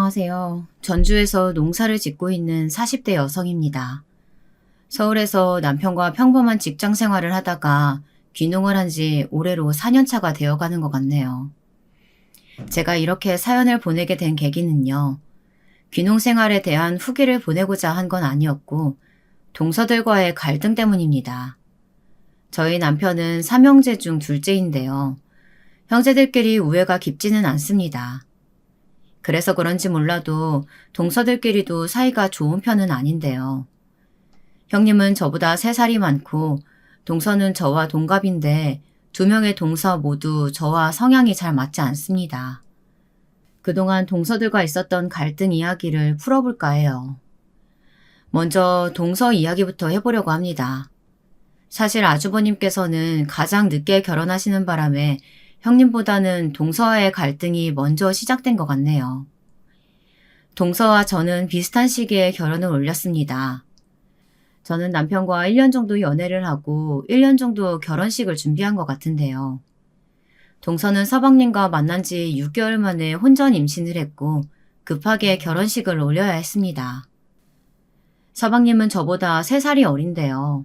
안녕하세요. 전주에서 농사를 짓고 있는 40대 여성입니다. 서울에서 남편과 평범한 직장 생활을 하다가 귀농을 한 지 올해로 4년 차가 되어가는 것 같네요. 제가 이렇게 사연을 보내게 된 계기는요. 귀농 생활에 대한 후기를 보내고자 한 건 아니었고 동서들과의 갈등 때문입니다. 저희 남편은 3형제 중 둘째인데요. 형제들끼리 우애가 깊지는 않습니다. 그래서 그런지 몰라도 동서들끼리도 사이가 좋은 편은 아닌데요. 형님은 저보다 3살이 많고 동서는 저와 동갑인데 2명의 동서 모두 저와 성향이 잘 맞지 않습니다. 그동안 동서들과 있었던 갈등 이야기를 풀어볼까 해요. 먼저 동서 이야기부터 해보려고 합니다. 사실 아주버님께서는 가장 늦게 결혼하시는 바람에 형님보다는 동서와의 갈등이 먼저 시작된 것 같네요. 동서와 저는 비슷한 시기에 결혼을 올렸습니다. 저는 남편과 1년 정도 연애를 하고 1년 정도 결혼식을 준비한 것 같은데요. 동서는 서방님과 만난 지 6개월 만에 혼전 임신을 했고 급하게 결혼식을 올려야 했습니다. 서방님은 저보다 3살이 어린데요.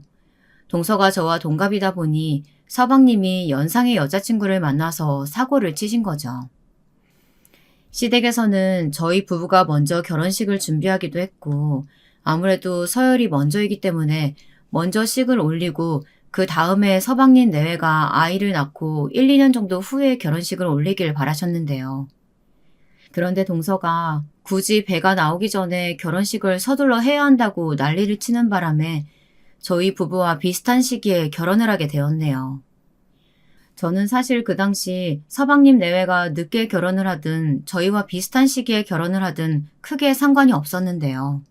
동서가 저와 동갑이다 보니 서방님이 연상의 여자친구를 만나서 사고를 치신 거죠. 시댁에서는 저희 부부가 먼저 결혼식을 준비하기도 했고 아무래도 서열이 먼저이기 때문에 먼저 식을 올리고 그 다음에 서방님 내외가 아이를 낳고 1, 2년 정도 후에 결혼식을 올리길 바라셨는데요. 그런데 동서가 굳이 배가 나오기 전에 결혼식을 서둘러 해야 한다고 난리를 치는 바람에 저희 부부와 비슷한 시기에 결혼을 하게 되었네요. 저는 사실 그 당시 서방님 내외가 늦게 결혼을 하든 저희와 비슷한 시기에 결혼을 하든 크게 상관이 없었는데요.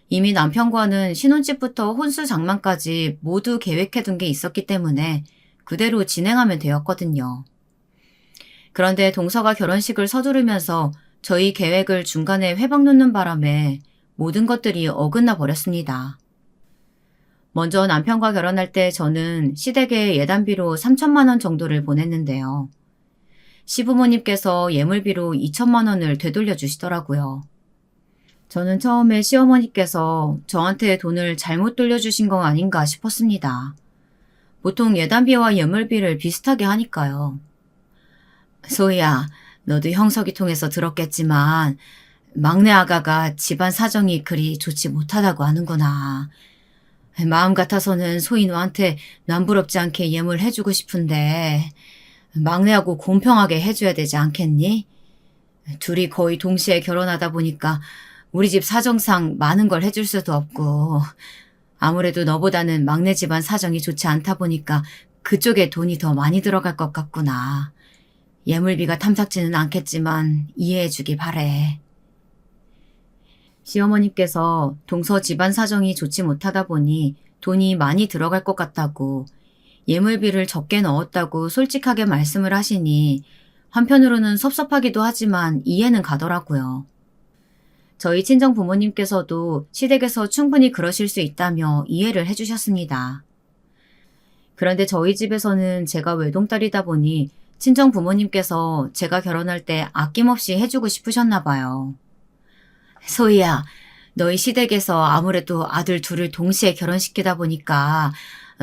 이미 남편과는 신혼집부터 혼수 장만까지 모두 계획해둔 게 있었기 때문에 그대로 진행하면 되었거든요. 그런데 동서가 결혼식을 서두르면서 저희 계획을 중간에 회방 놓는 바람에 모든 것들이 어긋나 버렸습니다. 먼저 남편과 결혼할 때 저는 시댁에 예단비로 3천만 원 정도를 보냈는데요. 시부모님께서 예물비로 2천만 원을 되돌려 주시더라고요. 저는 처음에 시어머니께서 저한테 돈을 잘못 돌려주신 거 아닌가 싶었습니다. 보통 예단비와 예물비를 비슷하게 하니까요. 소희야, 너도 형석이 통해서 들었겠지만 막내 아가가 집안 사정이 그리 좋지 못하다고 하는구나. 마음 같아서는 소희 너한테 남부럽지 않게 예물 해주고 싶은데 막내하고 공평하게 해줘야 되지 않겠니? 둘이 거의 동시에 결혼하다 보니까 우리 집 사정상 많은 걸 해줄 수도 없고 아무래도 너보다는 막내 집안 사정이 좋지 않다 보니까 그쪽에 돈이 더 많이 들어갈 것 같구나. 예물비가 탐탁지는 않겠지만 이해해주기 바래. 시어머니께서 동서 집안 사정이 좋지 못하다 보니 돈이 많이 들어갈 것 같다고 예물비를 적게 넣었다고 솔직하게 말씀을 하시니 한편으로는 섭섭하기도 하지만 이해는 가더라고요. 저희 친정 부모님께서도 시댁에서 충분히 그러실 수 있다며 이해를 해주셨습니다. 그런데 저희 집에서는 제가 외동딸이다 보니 친정 부모님께서 제가 결혼할 때 아낌없이 해주고 싶으셨나 봐요. 소희야, 너희 시댁에서 아무래도 아들 둘을 동시에 결혼시키다 보니까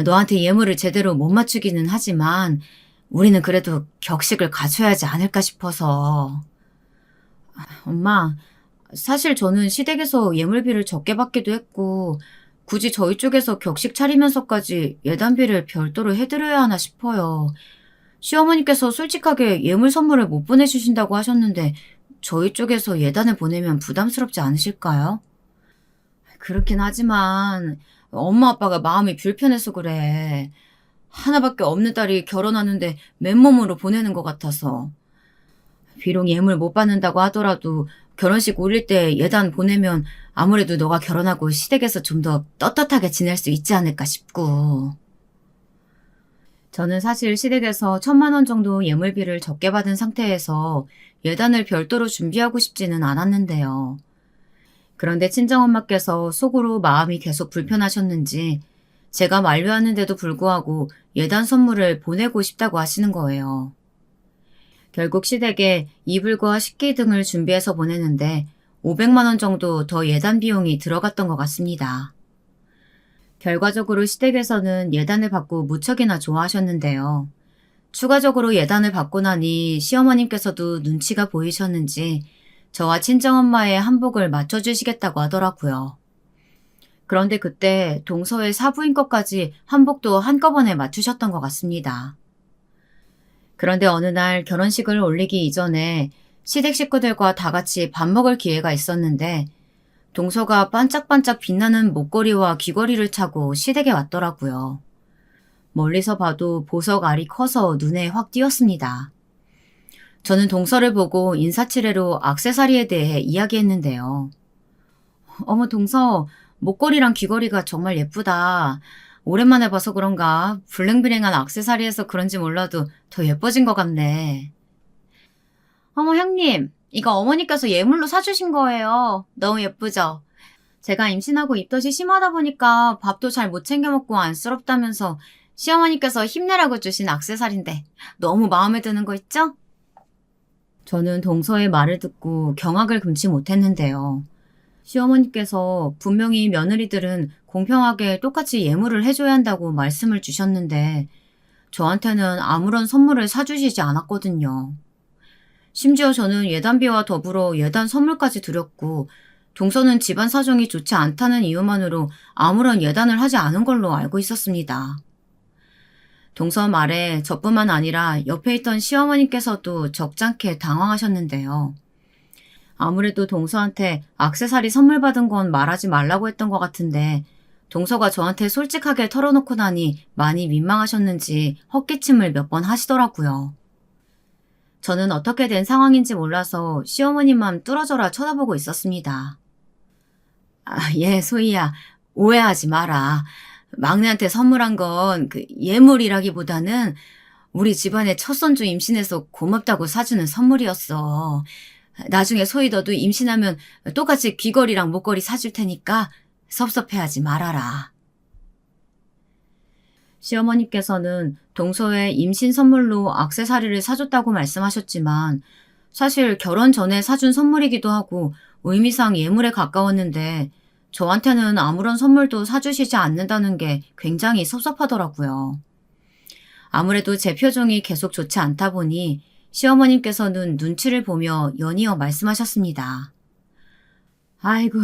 너한테 예물을 제대로 못 맞추기는 하지만 우리는 그래도 격식을 갖춰야지 않을까 싶어서. 엄마, 사실 저는 시댁에서 예물비를 적게 받기도 했고 굳이 저희 쪽에서 격식 차리면서까지 예단비를 별도로 해드려야 하나 싶어요. 시어머니께서 솔직하게 예물 선물을 못 보내주신다고 하셨는데 저희 쪽에서 예단을 보내면 부담스럽지 않으실까요? 그렇긴 하지만 엄마 아빠가 마음이 불편해서 그래. 하나밖에 없는 딸이 결혼하는데 맨몸으로 보내는 것 같아서. 비록 예물 못 받는다고 하더라도 결혼식 올릴 때 예단 보내면 아무래도 너가 결혼하고 시댁에서 좀 더 떳떳하게 지낼 수 있지 않을까 싶고. 저는 사실 시댁에서 1,000만 원 정도 예물비를 적게 받은 상태에서 예단을 별도로 준비하고 싶지는 않았는데요. 그런데 친정엄마께서 속으로 마음이 계속 불편하셨는지 제가 만류하는데도 불구하고 예단 선물을 보내고 싶다고 하시는 거예요. 결국 시댁에 이불과 식기 등을 준비해서 보내는데 500만 원 정도 더 예단 비용이 들어갔던 것 같습니다. 결과적으로 시댁에서는 예단을 받고 무척이나 좋아하셨는데요. 추가적으로 예단을 받고 나니 시어머님께서도 눈치가 보이셨는지 저와 친정엄마의 한복을 맞춰주시겠다고 하더라고요. 그런데 그때 동서의 사부인 것까지 한복도 한꺼번에 맞추셨던 것 같습니다. 그런데 어느 날 결혼식을 올리기 이전에 시댁 식구들과 다 같이 밥 먹을 기회가 있었는데 동서가 반짝반짝 빛나는 목걸이와 귀걸이를 차고 시댁에 왔더라고요. 멀리서 봐도 보석 알이 커서 눈에 확 띄었습니다. 저는 동서를 보고 인사치레로 액세서리에 대해 이야기했는데요. 어머 동서, 목걸이랑 귀걸이가 정말 예쁘다. 오랜만에 봐서 그런가 블랭블랭한 액세서리에서 그런지 몰라도 더 예뻐진 것 같네. 어머 형님, 이거 어머니께서 예물로 사주신 거예요. 너무 예쁘죠? 제가 임신하고 입덧이 심하다 보니까 밥도 잘 못 챙겨 먹고 안쓰럽다면서 시어머니께서 힘내라고 주신 액세서리인데 너무 마음에 드는 거 있죠? 저는 동서의 말을 듣고 경악을 금치 못했는데요. 시어머니께서 분명히 며느리들은 공평하게 똑같이 예물을 해줘야 한다고 말씀을 주셨는데 저한테는 아무런 선물을 사주시지 않았거든요. 심지어 저는 예단비와 더불어 예단 선물까지 드렸고 동서는 집안 사정이 좋지 않다는 이유만으로 아무런 예단을 하지 않은 걸로 알고 있었습니다. 동서 말에 저뿐만 아니라 옆에 있던 시어머님께서도 적잖게 당황하셨는데요. 아무래도 동서한테 액세서리 선물 받은 건 말하지 말라고 했던 것 같은데 동서가 저한테 솔직하게 털어놓고 나니 많이 민망하셨는지 헛기침을 몇 번 하시더라고요. 저는 어떻게 된 상황인지 몰라서 시어머님만 뚫어져라 쳐다보고 있었습니다. 예, 소희야. 오해하지 마라. 막내한테 선물한 건 예물이라기보다는 우리 집안의 첫 손주 임신해서 고맙다고 사주는 선물이었어. 나중에 소희 너도 임신하면 똑같이 귀걸이랑 목걸이 사줄 테니까 섭섭해하지 말아라. 시어머니께서는 동서의 임신 선물로 액세서리를 사줬다고 말씀하셨지만 사실 결혼 전에 사준 선물이기도 하고 의미상 예물에 가까웠는데 저한테는 아무런 선물도 사주시지 않는다는 게 굉장히 섭섭하더라고요. 아무래도 제 표정이 계속 좋지 않다 보니 시어머님께서는 눈치를 보며 연이어 말씀하셨습니다. 아이고,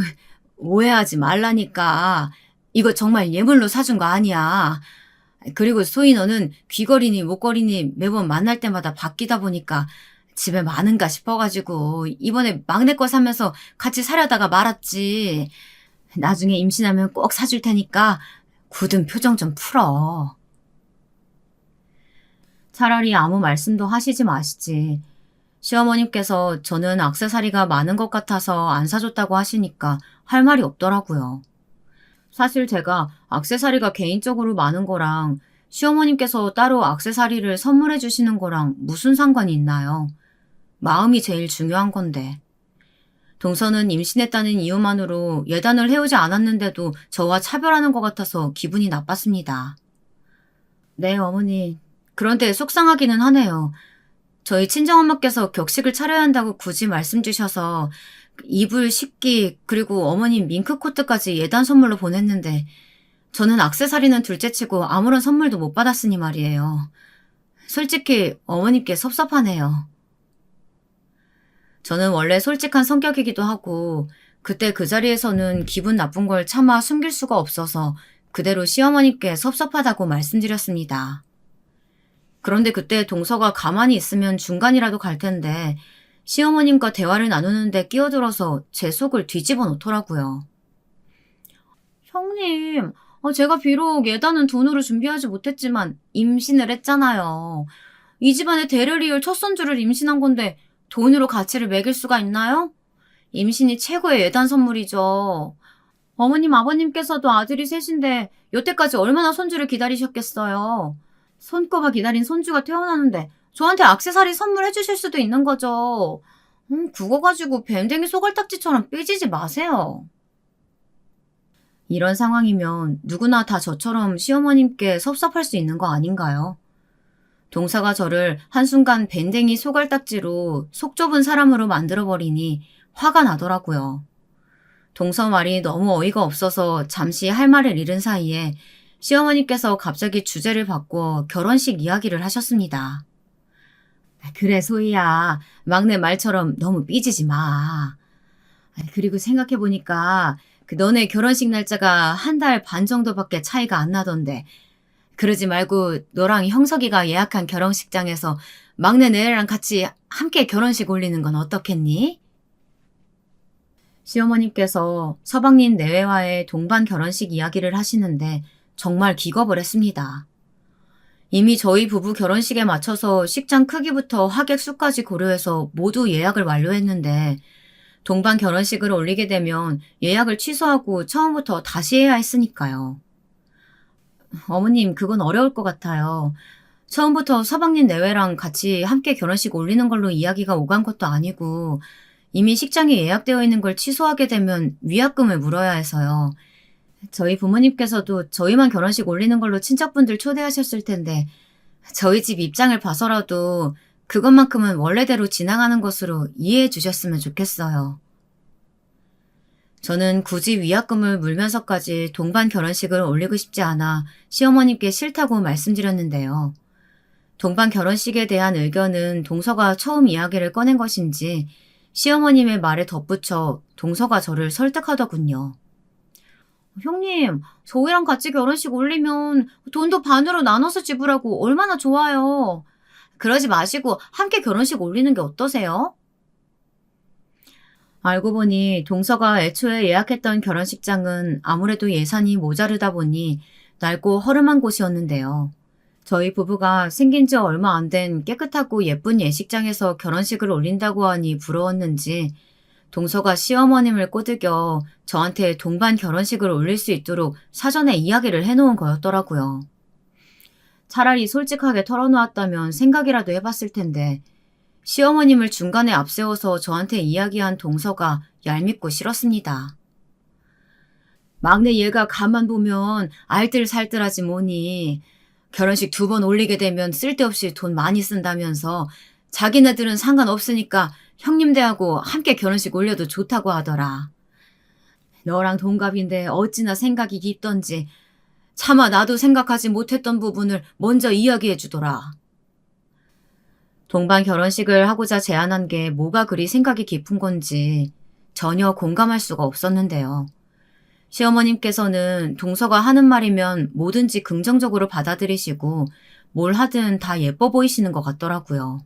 오해하지 말라니까. 이거 정말 예물로 사준 거 아니야. 그리고 소희 너는 귀걸이니 목걸이니 매번 만날 때마다 바뀌다 보니까 집에 많은가 싶어가지고 이번에 막내 거 사면서 같이 사려다가 말았지. 나중에 임신하면 꼭 사줄 테니까 굳은 표정 좀 풀어. 차라리 아무 말씀도 하시지 마시지. 시어머님께서 저는 액세서리가 많은 것 같아서 안 사줬다고 하시니까 할 말이 없더라고요. 사실 제가 액세서리가 개인적으로 많은 거랑 시어머님께서 따로 액세서리를 선물해 주시는 거랑 무슨 상관이 있나요? 마음이 제일 중요한 건데. 동서는 임신했다는 이유만으로 예단을 해오지 않았는데도 저와 차별하는 것 같아서 기분이 나빴습니다. 네, 어머니. 그런데 속상하기는 하네요. 저희 친정엄마께서 격식을 차려야 한다고 굳이 말씀 주셔서 이불, 식기, 그리고 어머님 밍크코트까지 예단 선물로 보냈는데 저는 액세서리는 둘째치고 아무런 선물도 못 받았으니 말이에요. 솔직히 어머님께 섭섭하네요. 저는 원래 솔직한 성격이기도 하고 그때 그 자리에서는 기분 나쁜 걸 차마 숨길 수가 없어서 그대로 시어머님께 섭섭하다고 말씀드렸습니다. 그런데 그때 동서가 가만히 있으면 중간이라도 갈 텐데 시어머님과 대화를 나누는데 끼어들어서 제 속을 뒤집어 놓더라고요. 형님, 제가 비록 예단은 돈으로 준비하지 못했지만 임신을 했잖아요. 이 집안의 대를 이을 첫 손주를 임신한 건데 돈으로 가치를 매길 수가 있나요? 임신이 최고의 예단 선물이죠. 어머님, 아버님께서도 아들이 셋인데 여태까지 얼마나 손주를 기다리셨겠어요. 손꼽아 기다린 손주가 태어나는데 저한테 액세서리 선물해 주실 수도 있는 거죠. 그거 가지고 뱀댕이 소갈딱지처럼 삐지지 마세요. 이런 상황이면 누구나 다 저처럼 시어머님께 섭섭할 수 있는 거 아닌가요? 동서가 저를 한순간 밴댕이 소갈딱지로 속 좁은 사람으로 만들어버리니 화가 나더라고요. 동서 말이 너무 어이가 없어서 잠시 할 말을 잃은 사이에 시어머니께서 갑자기 주제를 바꿔 결혼식 이야기를 하셨습니다. 그래, 소희야. 막내 말처럼 너무 삐지지 마. 그리고 생각해보니까 너네 결혼식 날짜가 한 달 반 정도밖에 차이가 안 나던데 그러지 말고 너랑 형석이가 예약한 결혼식장에서 막내 내랑 같이 함께 결혼식 올리는 건 어떻겠니? 시어머님께서 서방님 내외와의 동반 결혼식 이야기를 하시는데 정말 기겁을 했습니다. 이미 저희 부부 결혼식에 맞춰서 식장 크기부터 하객 수까지 고려해서 모두 예약을 완료했는데 동반 결혼식을 올리게 되면 예약을 취소하고 처음부터 다시 해야 했으니까요. 어머님, 그건 어려울 것 같아요. 처음부터 서방님 내외랑 같이 함께 결혼식 올리는 걸로 이야기가 오간 것도 아니고 이미 식장이 예약되어 있는 걸 취소하게 되면 위약금을 물어야 해서요. 저희 부모님께서도 저희만 결혼식 올리는 걸로 친척분들 초대하셨을 텐데 저희 집 입장을 봐서라도 그것만큼은 원래대로 진행하는 것으로 이해해 주셨으면 좋겠어요. 저는 굳이 위약금을 물면서까지 동반 결혼식을 올리고 싶지 않아 시어머님께 싫다고 말씀드렸는데요. 동반 결혼식에 대한 의견은 동서가 처음 이야기를 꺼낸 것인지 시어머님의 말에 덧붙여 동서가 저를 설득하더군요. 형님, 저희랑 같이 결혼식 올리면 돈도 반으로 나눠서 지불하고 얼마나 좋아요. 그러지 마시고 함께 결혼식 올리는 게 어떠세요? 알고 보니 동서가 애초에 예약했던 결혼식장은 아무래도 예산이 모자르다 보니 낡고 허름한 곳이었는데요. 저희 부부가 생긴 지 얼마 안 된 깨끗하고 예쁜 예식장에서 결혼식을 올린다고 하니 부러웠는지 동서가 시어머님을 꼬드겨 저한테 동반 결혼식을 올릴 수 있도록 사전에 이야기를 해놓은 거였더라고요. 차라리 솔직하게 털어놓았다면 생각이라도 해봤을 텐데 시어머님을 중간에 앞세워서 저한테 이야기한 동서가 얄밉고 싫었습니다. 막내 얘가 가만 보면 알뜰살뜰하지 뭐니. 결혼식 2번 올리게 되면 쓸데없이 돈 많이 쓴다면서 자기네들은 상관없으니까 형님들하고 함께 결혼식 올려도 좋다고 하더라. 너랑 동갑인데 어찌나 생각이 깊던지 차마 나도 생각하지 못했던 부분을 먼저 이야기해 주더라. 동반 결혼식을 하고자 제안한 게 뭐가 그리 생각이 깊은 건지 전혀 공감할 수가 없었는데요. 시어머님께서는 동서가 하는 말이면 뭐든지 긍정적으로 받아들이시고 뭘 하든 다 예뻐 보이시는 것 같더라고요.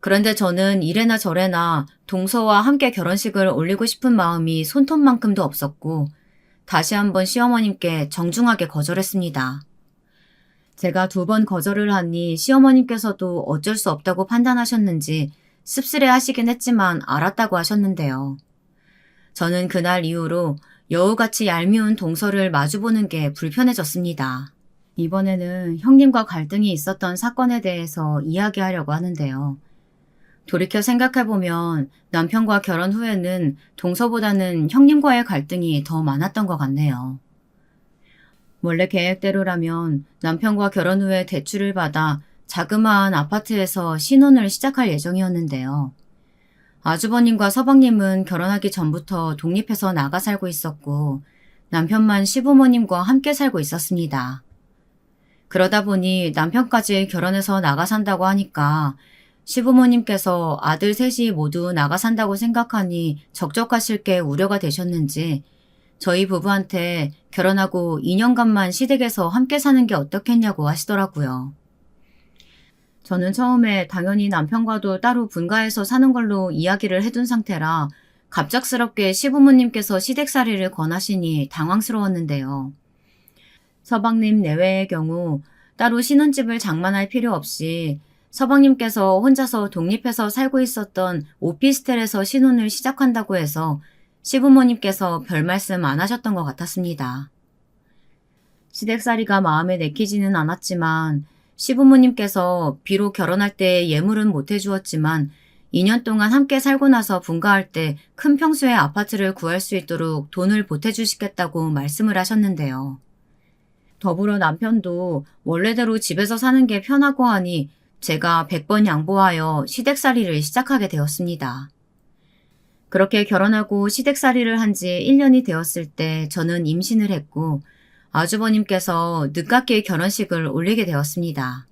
그런데 저는 이래나 저래나 동서와 함께 결혼식을 올리고 싶은 마음이 손톱만큼도 없었고 다시 한번 시어머님께 정중하게 거절했습니다. 제가 2번 거절을 하니 시어머님께서도 어쩔 수 없다고 판단하셨는지 씁쓸해 하시긴 했지만 알았다고 하셨는데요. 저는 그날 이후로 여우같이 얄미운 동서를 마주보는 게 불편해졌습니다. 이번에는 형님과 갈등이 있었던 사건에 대해서 이야기하려고 하는데요. 돌이켜 생각해보면 남편과 결혼 후에는 동서보다는 형님과의 갈등이 더 많았던 것 같네요. 원래 계획대로라면 남편과 결혼 후에 대출을 받아 자그마한 아파트에서 신혼을 시작할 예정이었는데요. 아주버님과 서방님은 결혼하기 전부터 독립해서 나가 살고 있었고 남편만 시부모님과 함께 살고 있었습니다. 그러다 보니 남편까지 결혼해서 나가 산다고 하니까 시부모님께서 아들 셋이 모두 나가 산다고 생각하니 적적하실 게 우려가 되셨는지 저희 부부한테 결혼하고 2년간만 시댁에서 함께 사는 게 어떻겠냐고 하시더라고요. 저는 처음에 당연히 남편과도 따로 분가해서 사는 걸로 이야기를 해둔 상태라 갑작스럽게 시부모님께서 시댁살이를 권하시니 당황스러웠는데요. 서방님 내외의 경우 따로 신혼집을 장만할 필요 없이 서방님께서 혼자서 독립해서 살고 있었던 오피스텔에서 신혼을 시작한다고 해서 시부모님께서 별 말씀 안 하셨던 것 같았습니다. 시댁살이가 마음에 내키지는 않았지만 시부모님께서 비록 결혼할 때 예물은 못 해주었지만 2년 동안 함께 살고 나서 분가할 때 큰 평수의 아파트를 구할 수 있도록 돈을 보태주시겠다고 말씀을 하셨는데요. 더불어 남편도 원래대로 집에서 사는 게 편하고 하니 제가 100번 양보하여 시댁살이를 시작하게 되었습니다. 그렇게 결혼하고 시댁살이를 한 지 1년이 되었을 때 저는 임신을 했고 아주버님께서 늦깎이 결혼식을 올리게 되었습니다.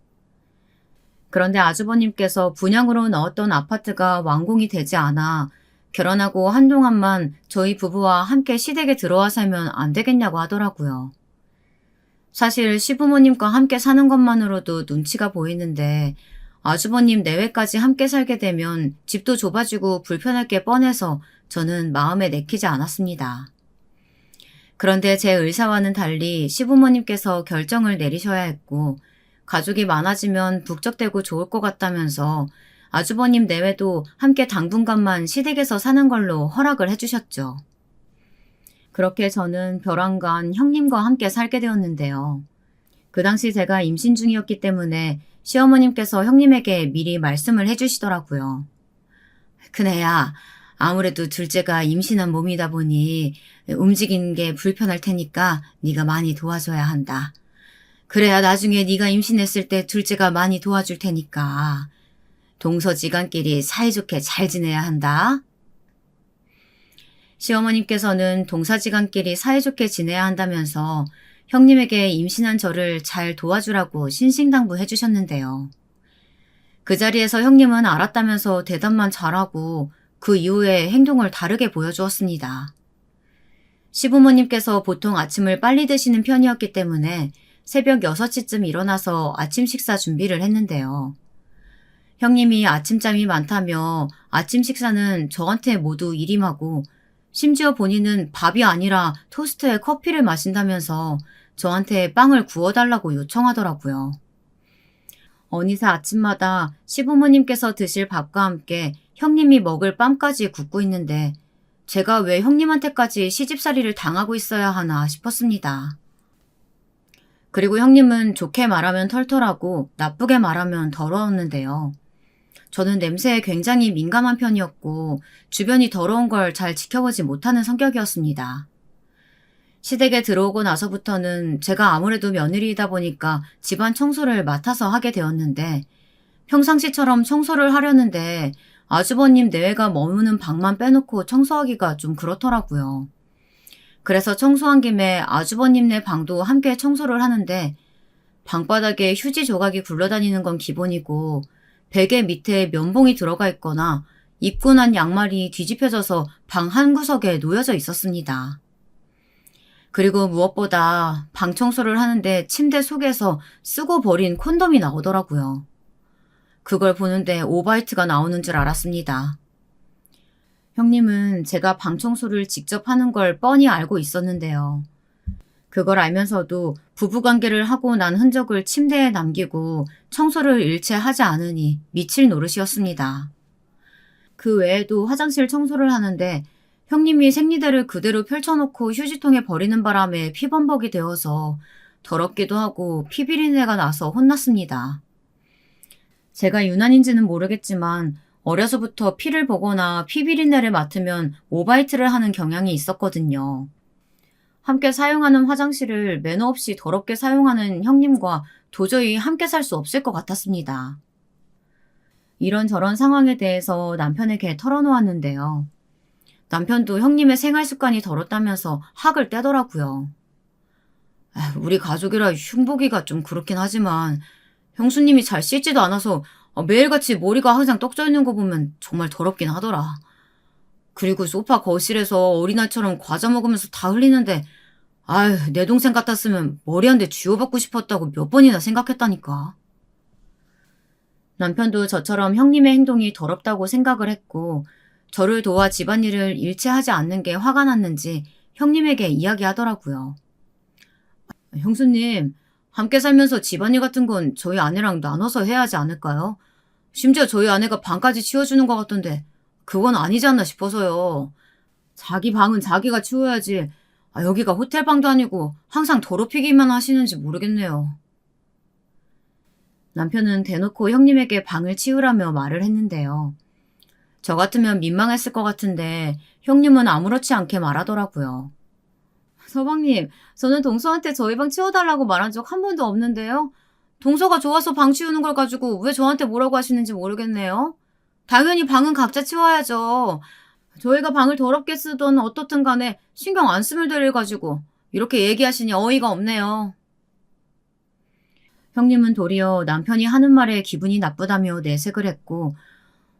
그런데 아주버님께서 분양으로 넣었던 아파트가 완공이 되지 않아 결혼하고 한동안만 저희 부부와 함께 시댁에 들어와 살면 안 되겠냐고 하더라고요. 사실 시부모님과 함께 사는 것만으로도 눈치가 보이는데 아주버님 내외까지 함께 살게 되면 집도 좁아지고 불편할 게 뻔해서 저는 마음에 내키지 않았습니다. 그런데 제 의사와는 달리 시부모님께서 결정을 내리셔야 했고 가족이 많아지면 북적대고 좋을 것 같다면서 아주버님 내외도 함께 당분간만 시댁에서 사는 걸로 허락을 해주셨죠. 그렇게 저는 벼랑간 형님과 함께 살게 되었는데요. 그 당시 제가 임신 중이었기 때문에 시어머님께서 형님에게 미리 말씀을 해주시더라고요. 큰애야, 아무래도 둘째가 임신한 몸이다 보니 움직이는 게 불편할 테니까 네가 많이 도와줘야 한다. 그래야 나중에 네가 임신했을 때 둘째가 많이 도와줄 테니까 동서지간끼리 사이좋게 잘 지내야 한다. 시어머님께서는 동사지간끼리 사이좋게 지내야 한다면서 형님에게 임신한 저를 잘 도와주라고 신신당부해 주셨는데요. 그 자리에서 형님은 알았다면서 대답만 잘하고 그 이후에 행동을 다르게 보여주었습니다. 시부모님께서 보통 아침을 빨리 드시는 편이었기 때문에 새벽 6시쯤 일어나서 아침 식사 준비를 했는데요. 형님이 아침잠이 많다며 아침 식사는 저한테 모두 일임하고 심지어 본인은 밥이 아니라 토스트에 커피를 마신다면서 저한테 빵을 구워달라고 요청하더라고요. 어느새 아침마다 시부모님께서 드실 밥과 함께 형님이 먹을 빵까지 굽고 있는데 제가 왜 형님한테까지 시집살이를 당하고 있어야 하나 싶었습니다. 그리고 형님은 좋게 말하면 털털하고 나쁘게 말하면 더러웠는데요. 저는 냄새에 굉장히 민감한 편이었고 주변이 더러운 걸 잘 지켜보지 못하는 성격이었습니다. 시댁에 들어오고 나서부터는 제가 아무래도 며느리이다 보니까 집안 청소를 맡아서 하게 되었는데 평상시처럼 청소를 하려는데 아주버님 내외가 머무는 방만 빼놓고 청소하기가 좀 그렇더라고요. 그래서 청소한 김에 아주버님네 방도 함께 청소를 하는데 방바닥에 휴지 조각이 굴러다니는 건 기본이고 베개 밑에 면봉이 들어가 있거나 입고 난 양말이 뒤집혀져서 방 한 구석에 놓여져 있었습니다. 그리고 무엇보다 방 청소를 하는데 침대 속에서 쓰고 버린 콘돔이 나오더라고요. 그걸 보는데 오바이트가 나오는 줄 알았습니다. 형님은 제가 방 청소를 직접 하는 걸 뻔히 알고 있었는데요. 그걸 알면서도 부부관계를 하고 난 흔적을 침대에 남기고 청소를 일체 하지 않으니 미칠 노릇이었습니다. 그 외에도 화장실 청소를 하는데 형님이 생리대를 그대로 펼쳐놓고 휴지통에 버리는 바람에 피범벅이 되어서 더럽기도 하고 피비린내가 나서 혼났습니다. 제가 유난인지는 모르겠지만 어려서부터 피를 보거나 피비린내를 맡으면 오바이트를 하는 경향이 있었거든요. 함께 사용하는 화장실을 매너 없이 더럽게 사용하는 형님과 도저히 함께 살 수 없을 것 같았습니다. 이런저런 상황에 대해서 남편에게 털어놓았는데요. 남편도 형님의 생활 습관이 더럽다면서 학을 떼더라고요. 우리 가족이라 흉보기가 좀 그렇긴 하지만 형수님이 잘 씻지도 않아서 매일같이 머리가 항상 떡져 있는 거 보면 정말 더럽긴 하더라. 그리고 소파 거실에서 어린아이처럼 과자 먹으면서 다 흘리는데 아유, 내 동생 같았으면 머리 한 대 쥐어받고 싶었다고 몇 번이나 생각했다니까. 남편도 저처럼 형님의 행동이 더럽다고 생각을 했고 저를 도와 집안일을 일체 하지 않는 게 화가 났는지 형님에게 이야기하더라고요. 형수님, 함께 살면서 집안일 같은 건 저희 아내랑 나눠서 해야 하지 않을까요? 심지어 저희 아내가 방까지 치워주는 것 같던데 그건 아니지 않나 싶어서요. 자기 방은 자기가 치워야지. 여기가 호텔방도 아니고 항상 더럽히기만 하시는지 모르겠네요. 남편은 대놓고 형님에게 방을 치우라며 말을 했는데요. 저 같으면 민망했을 것 같은데 형님은 아무렇지 않게 말하더라고요. 서방님, 저는 동서한테 저희 방 치워달라고 말한 적 한 번도 없는데요. 동서가 좋아서 방 치우는 걸 가지고 왜 저한테 뭐라고 하시는지 모르겠네요. 당연히 방은 각자 치워야죠. 저희가 방을 더럽게 쓰던 어떻든 간에 신경 안 쓰면 될 일 가지고 이렇게 얘기하시니 어이가 없네요. 형님은 도리어 남편이 하는 말에 기분이 나쁘다며 내색을 했고,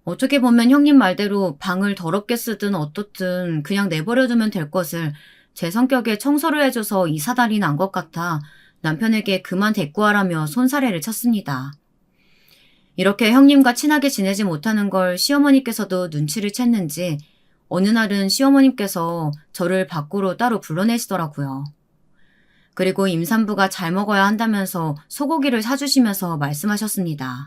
어떻게 보면 형님 말대로 방을 더럽게 쓰든 어떻든 그냥 내버려두면 될 것을 제 성격에 청소를 해줘서 이 사달이 난 것 같아 남편에게 그만 대꾸하라며 손사래를 쳤습니다. 이렇게 형님과 친하게 지내지 못하는 걸 시어머니께서도 눈치를 챘는지 어느 날은 시어머님께서 저를 밖으로 따로 불러내시더라고요. 그리고 임산부가 잘 먹어야 한다면서 소고기를 사주시면서 말씀하셨습니다.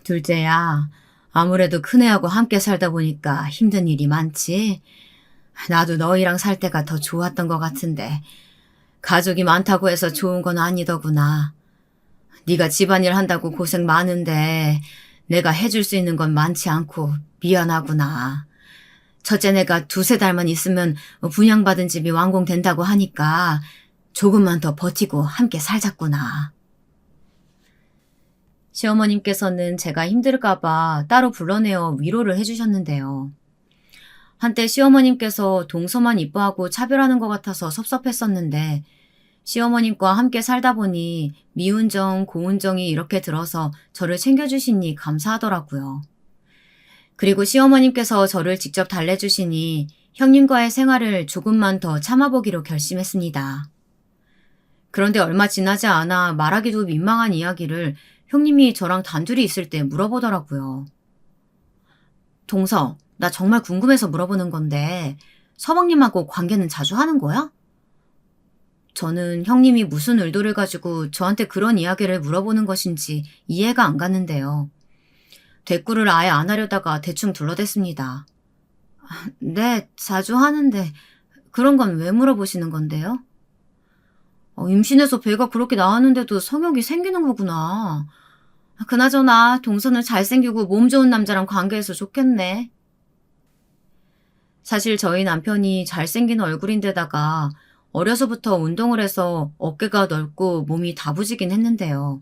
둘째야, 아무래도 큰애하고 함께 살다 보니까 힘든 일이 많지. 나도 너희랑 살 때가 더 좋았던 것 같은데 가족이 많다고 해서 좋은 건 아니더구나. 네가 집안일 한다고 고생 많은데 내가 해줄 수 있는 건 많지 않고 미안하구나. 첫째 내가 두세 달만 있으면 분양받은 집이 완공된다고 하니까 조금만 더 버티고 함께 살자꾸나. 시어머님께서는 제가 힘들까봐 따로 불러내어 위로를 해주셨는데요. 한때 시어머님께서 동서만 이뻐하고 차별하는 것 같아서 섭섭했었는데 시어머님과 함께 살다 보니 미운 정, 고운 정이 이렇게 들어서 저를 챙겨주시니 감사하더라고요. 그리고 시어머님께서 저를 직접 달래주시니 형님과의 생활을 조금만 더 참아보기로 결심했습니다. 그런데 얼마 지나지 않아 말하기도 민망한 이야기를 형님이 저랑 단둘이 있을 때 물어보더라고요. 동서, 나 정말 궁금해서 물어보는 건데 서방님하고 관계는 자주 하는 거야? 저는 형님이 무슨 의도를 가지고 저한테 그런 이야기를 물어보는 것인지 이해가 안 갔는데요. 대꾸를 아예 안 하려다가 대충 둘러댔습니다. 네, 자주 하는데 그런 건 왜 물어보시는 건데요? 임신해서 배가 그렇게 나왔는데도 성욕이 생기는 거구나. 그나저나 동서는 잘생기고 몸 좋은 남자랑 관계해서 좋겠네. 사실 저희 남편이 잘생긴 얼굴인데다가 어려서부터 운동을 해서 어깨가 넓고 몸이 다부지긴 했는데요.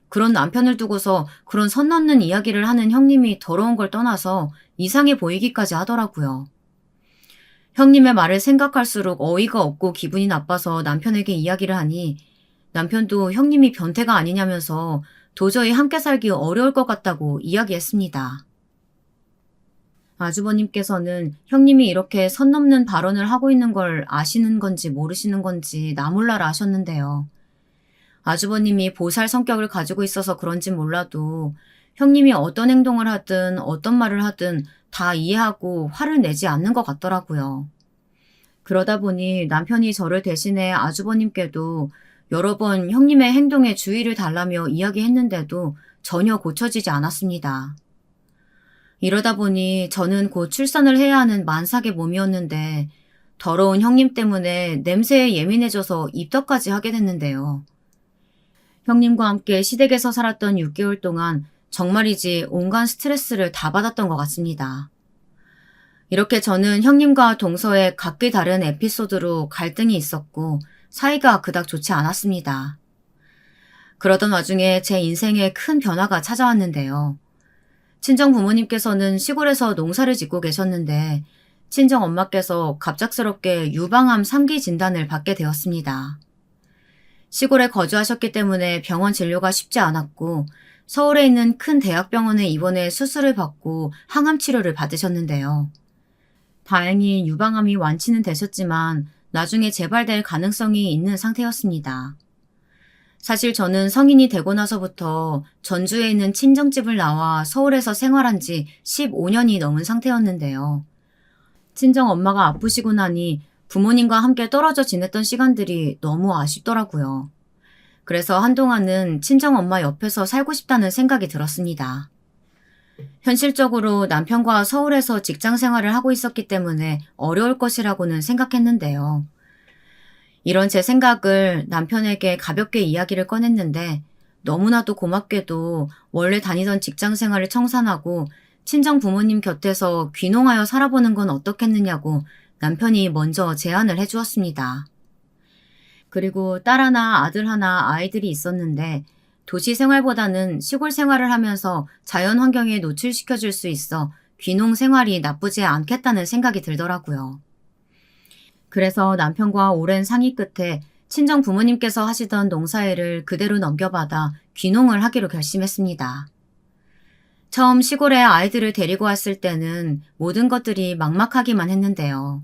그런 남편을 두고서 그런 선 넘는 이야기를 하는 형님이 더러운 걸 떠나서 이상해 보이기까지 하더라고요. 형님의 말을 생각할수록 어이가 없고 기분이 나빠서 남편에게 이야기를 하니 남편도 형님이 변태가 아니냐면서 도저히 함께 살기 어려울 것 같다고 이야기했습니다. 아주버님께서는 형님이 이렇게 선 넘는 발언을 하고 있는 걸 아시는 건지 모르시는 건지 나몰라라 하셨는데요. 아주버님이 보살 성격을 가지고 있어서 그런진 몰라도 형님이 어떤 행동을 하든 어떤 말을 하든 다 이해하고 화를 내지 않는 것 같더라고요. 그러다 보니 남편이 저를 대신해 아주버님께도 여러 번 형님의 행동에 주의를 달라며 이야기했는데도 전혀 고쳐지지 않았습니다. 이러다 보니 저는 곧 출산을 해야 하는 만삭의 몸이었는데 더러운 형님 때문에 냄새에 예민해져서 입덧까지 하게 됐는데요. 형님과 함께 시댁에서 살았던 6개월 동안 정말이지 온갖 스트레스를 다 받았던 것 같습니다. 이렇게 저는 형님과 동서의 각기 다른 에피소드로 갈등이 있었고 사이가 그닥 좋지 않았습니다. 그러던 와중에 제 인생에 큰 변화가 찾아왔는데요. 친정 부모님께서는 시골에서 농사를 짓고 계셨는데 친정 엄마께서 갑작스럽게 유방암 3기 진단을 받게 되었습니다. 시골에 거주하셨기 때문에 병원 진료가 쉽지 않았고 서울에 있는 큰 대학병원에 입원해 수술을 받고 항암 치료를 받으셨는데요. 다행히 유방암이 완치는 되셨지만 나중에 재발될 가능성이 있는 상태였습니다. 사실 저는 성인이 되고 나서부터 전주에 있는 친정집을 나와 서울에서 생활한 지 15년이 넘은 상태였는데요. 친정 엄마가 아프시고 나니 부모님과 함께 떨어져 지냈던 시간들이 너무 아쉽더라고요. 그래서 한동안은 친정 엄마 옆에서 살고 싶다는 생각이 들었습니다. 현실적으로 남편과 서울에서 직장 생활을 하고 있었기 때문에 어려울 것이라고는 생각했는데요. 이런 제 생각을 남편에게 가볍게 이야기를 꺼냈는데 너무나도 고맙게도 원래 다니던 직장 생활을 청산하고 친정 부모님 곁에서 귀농하여 살아보는 건 어떻겠느냐고 남편이 먼저 제안을 해주었습니다. 그리고 딸 하나, 아들 하나, 아이들이 있었는데 도시 생활보다는 시골 생활을 하면서 자연 환경에 노출시켜줄 수 있어 귀농 생활이 나쁘지 않겠다는 생각이 들더라고요. 그래서 남편과 오랜 상의 끝에 친정 부모님께서 하시던 농사일을 그대로 넘겨받아 귀농을 하기로 결심했습니다. 처음 시골에 아이들을 데리고 왔을 때는 모든 것들이 막막하기만 했는데요.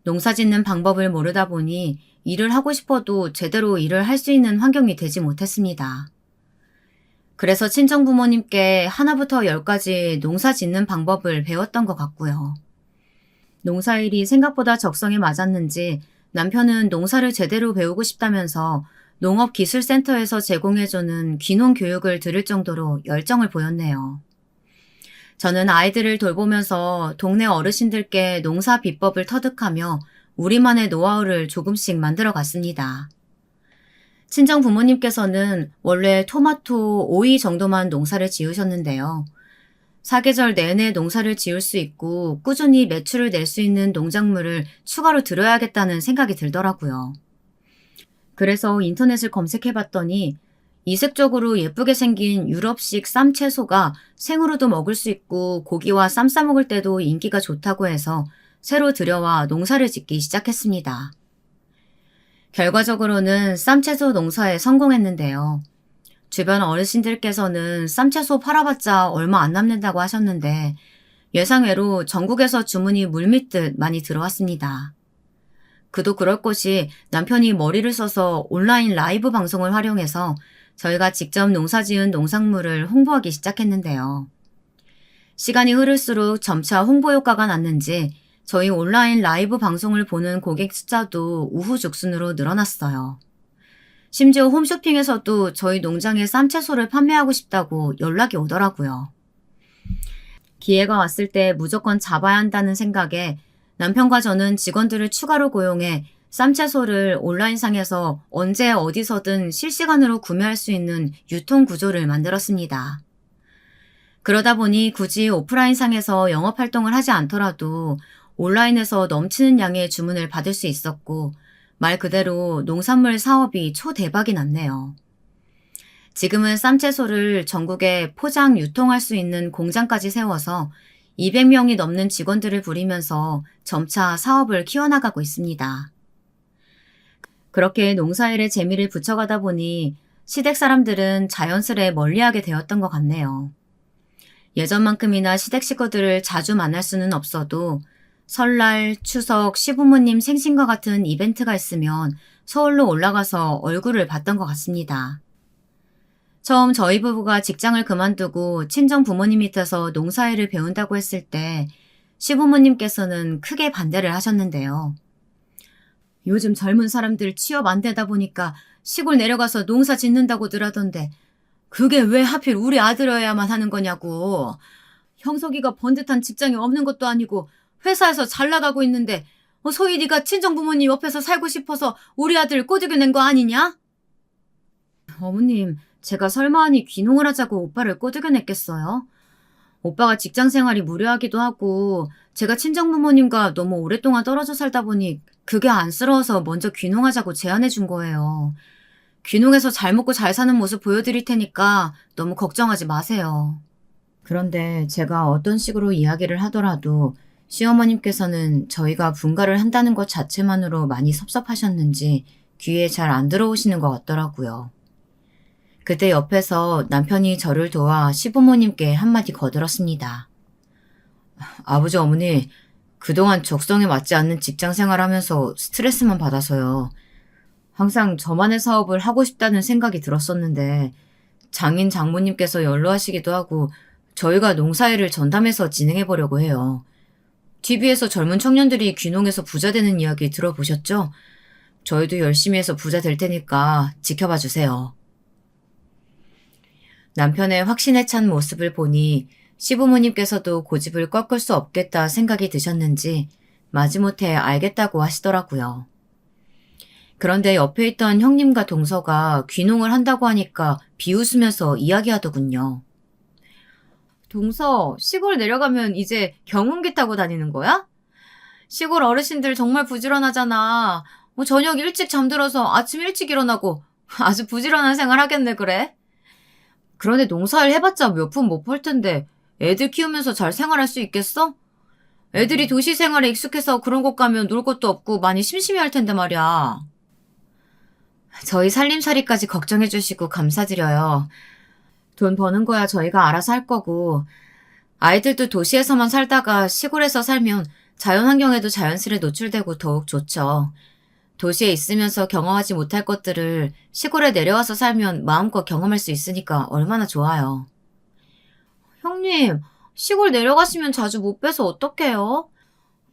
농사 짓는 방법을 모르다 보니 일을 하고 싶어도 제대로 일을 할 수 있는 환경이 되지 못했습니다. 그래서 친정 부모님께 하나부터 열까지 농사 짓는 방법을 배웠던 것 같고요. 농사일이 생각보다 적성에 맞았는지 남편은 농사를 제대로 배우고 싶다면서 농업기술센터에서 제공해주는 귀농 교육을 들을 정도로 열정을 보였네요. 저는 아이들을 돌보면서 동네 어르신들께 농사 비법을 터득하며 우리만의 노하우를 조금씩 만들어 갔습니다. 친정 부모님께서는 원래 토마토, 오이 정도만 농사를 지으셨는데요. 사계절 내내 농사를 지을 수 있고 꾸준히 매출을 낼 수 있는 농작물을 추가로 들여야겠다는 생각이 들더라고요. 그래서 인터넷을 검색해봤더니 이색적으로 예쁘게 생긴 유럽식 쌈채소가 생으로도 먹을 수 있고 고기와 쌈 싸먹을 때도 인기가 좋다고 해서 새로 들여와 농사를 짓기 시작했습니다. 결과적으로는 쌈채소 농사에 성공했는데요. 주변 어르신들께서는 쌈채소 팔아봤자 얼마 안 남는다고 하셨는데 예상외로 전국에서 주문이 물밀듯 많이 들어왔습니다. 그도 그럴 것이 남편이 머리를 써서 온라인 라이브 방송을 활용해서 저희가 직접 농사지은 농작물을 홍보하기 시작했는데요. 시간이 흐를수록 점차 홍보 효과가 났는지 저희 온라인 라이브 방송을 보는 고객 숫자도 우후죽순으로 늘어났어요. 심지어 홈쇼핑에서도 저희 농장의 쌈채소를 판매하고 싶다고 연락이 오더라고요. 기회가 왔을 때 무조건 잡아야 한다는 생각에 남편과 저는 직원들을 추가로 고용해 쌈채소를 온라인상에서 언제 어디서든 실시간으로 구매할 수 있는 유통 구조를 만들었습니다. 그러다 보니 굳이 오프라인상에서 영업활동을 하지 않더라도 온라인에서 넘치는 양의 주문을 받을 수 있었고 말 그대로 농산물 사업이 초대박이 났네요. 지금은 쌈채소를 전국에 포장 유통할 수 있는 공장까지 세워서 200명이 넘는 직원들을 부리면서 점차 사업을 키워나가고 있습니다. 그렇게 농사일에 재미를 붙여가다 보니 시댁 사람들은 자연스레 멀리하게 되었던 것 같네요. 예전만큼이나 시댁 식구들을 자주 만날 수는 없어도 설날, 추석, 시부모님 생신과 같은 이벤트가 있으면 서울로 올라가서 얼굴을 봤던 것 같습니다. 처음 저희 부부가 직장을 그만두고 친정 부모님 밑에서 농사일을 배운다고 했을 때 시부모님께서는 크게 반대를 하셨는데요. 요즘 젊은 사람들 취업 안 되다 보니까 시골 내려가서 농사 짓는다고들 하던데 그게 왜 하필 우리 아들이어야만 하는 거냐고. 형석이가 번듯한 직장이 없는 것도 아니고 회사에서 잘 나가고 있는데 소희 네가 친정 부모님 옆에서 살고 싶어서 우리 아들 꼬드겨낸 거 아니냐? 어머님, 제가 설마하니 귀농을 하자고 오빠를 꼬드겨냈겠어요? 오빠가 직장 생활이 무료하기도 하고 제가 친정 부모님과 너무 오랫동안 떨어져 살다 보니 그게 안쓰러워서 먼저 귀농하자고 제안해 준 거예요. 귀농해서 잘 먹고 잘 사는 모습 보여드릴 테니까 너무 걱정하지 마세요. 그런데 제가 어떤 식으로 이야기를 하더라도 시어머님께서는 저희가 분가를 한다는 것 자체만으로 많이 섭섭하셨는지 귀에 잘 안 들어오시는 것 같더라고요. 그때 옆에서 남편이 저를 도와 시부모님께 한마디 거들었습니다. 아버지 어머니, 그동안 적성에 맞지 않는 직장 생활하면서 스트레스만 받아서요. 항상 저만의 사업을 하고 싶다는 생각이 들었었는데 장인 장모님께서 연로하시기도 하고 저희가 농사일을 전담해서 진행해보려고 해요. TV에서 젊은 청년들이 귀농해서 부자 되는 이야기 들어보셨죠? 저희도 열심히 해서 부자 될 테니까 지켜봐 주세요. 남편의 확신에 찬 모습을 보니 시부모님께서도 고집을 꺾을 수 없겠다 생각이 드셨는지 마지못해 알겠다고 하시더라고요. 그런데 옆에 있던 형님과 동서가 귀농을 한다고 하니까 비웃으면서 이야기하더군요. 동서, 시골 내려가면 이제 경운기 타고 다니는 거야? 시골 어르신들 정말 부지런하잖아. 뭐 저녁 일찍 잠들어서 아침 일찍 일어나고 아주 부지런한 생활 하겠네, 그래? 그런데 농사일 해봤자 몇 푼 못 벌 텐데 애들 키우면서 잘 생활할 수 있겠어? 애들이 도시 생활에 익숙해서 그런 곳 가면 놀 것도 없고 많이 심심해할 텐데 말이야. 저희 살림살이까지 걱정해 주시고 감사드려요. 돈 버는 거야 저희가 알아서 할 거고 아이들도 도시에서만 살다가 시골에서 살면 자연환경에도 자연스레 노출되고 더욱 좋죠. 도시에 있으면서 경험하지 못할 것들을 시골에 내려와서 살면 마음껏 경험할 수 있으니까 얼마나 좋아요. 형님, 시골 내려가시면 자주 못 뵈서 어떡해요?